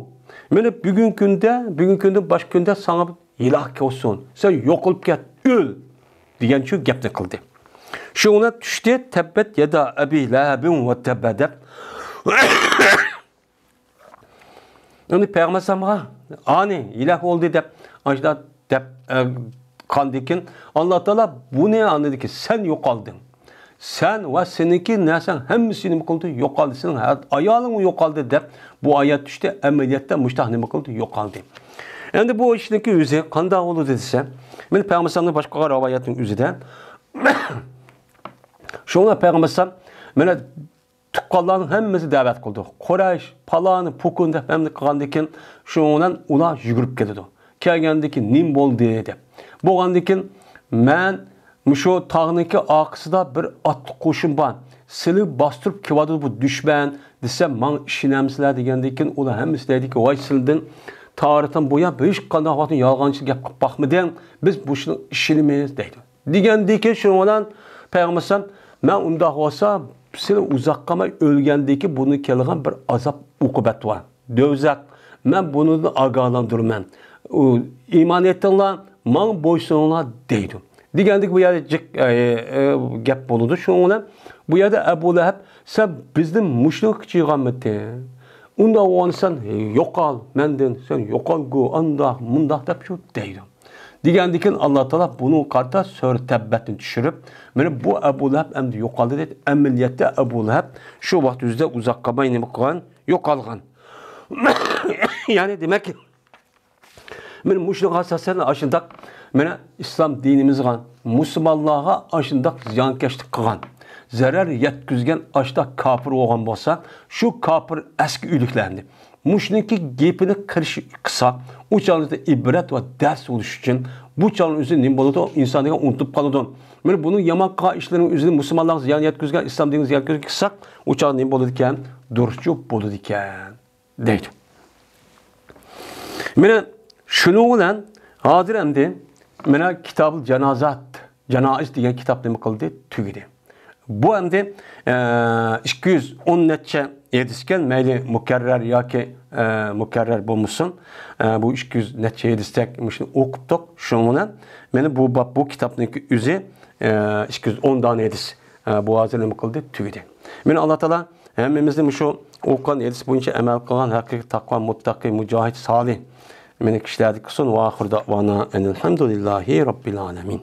Mene bugün günde baş günde sana ilah olsun. Sen yok olup ket, öl diyen şu gepni kıldı. Şuna düştü tebbet yeda Ebi Leheb'in ve tebbedep. Yani Peygamber sallallahu ani ilah oldu dep ajda dep kandikin Allah Teala bu ne anladı ki sen yok aldın. Sen ve seninki nesen hemmisini mi kıldı yok kaldı. Senin ayağın mı yok kaldı dep bu ayet düştü emeliyatta müştah ne kıldı yok kaldı. Yani bu işteki yüzü kanda oldu dediyse ben Peygamber sallallahu başka ravayetin yüzüden şuna Peygamber sallallahu bana tukkalların hemmisi davet kıldı. Kureyş, palanı, pukunda hem kandikin şundan ula yugurub geldi. Kelgendeki nim bol dedi. Bu kandikin men şu tağınınki akısıda bir at koşun ban. Sili bastırıp kivadı bu düşman desem man işinemsiler degendekin ula hemmisi dedi ki vay sildin tarihten boya hiç kandan vaktın yalgancı gap bakmadan biz bu işinimiz deydi. Degendeki şundan Peygamber sallallahu men unda olsa seni uzakkamay ölgendeki bunu kelgan bir azap ukubet var. Dövzak men bunu da agalandırman. İman ettinler man boysunlar deydi. Degendik bu yerde gap buludu. Şundan bu yerde Ebu Leheb sen bizden muşluk çiğametti. Unda o sen yok al menden sen yok al go anda mundah da şu deydi. Degendikin Allah Teala bunu karta sör tebbetini düşürüp mene bu Ebu Leheb emdi yok aldı dedi. Emniyette Ebu Leheb şu vakit yüzde uzak kabay ne kılgan yok algan. Yani demek ki mene muşluk hasasen aşındak mene İslam dinimiz gan Müslümanlığa aşındak ziyankeşlik kılgan. Zarar yetkizgen aşta kapır olgan bolsa şu kapır eski ülüklendi. Muşniki gepini kısa, o çalıda ibret ve ders oluş için bu çalın üzerinde boludu insanlara unutup kalıdı. Yani bunun yaman işlerin üzerinde Müslümanlar ziyan yetkizgen, İslam dini ziyan yetkizgen kısa, o çalın boludu iken, duruşçu boludu iken deydi. Yani şunu olan hadir emdi, yani kitab-ı cenazat, cenayiz diyen kitap ne kıldı? Tügüdü. Bu emdi 210 netçe yedisken meyli mükerrer ya ki mükerrer bulmuşsun. Bu 200 netçe yedistek okuttuk şununla. Yani bu kitapın yüzü 210 tane yedis. Bu hazırlığımı kıldı tügüdü. Yani Allah Teala hemimizde şu okuyan yedis boyunca emel kılan hakiki takva muttaki mücahit salih. Yani kişilerdik son ve ahir davana enelhamdülillahi rabbil alemin.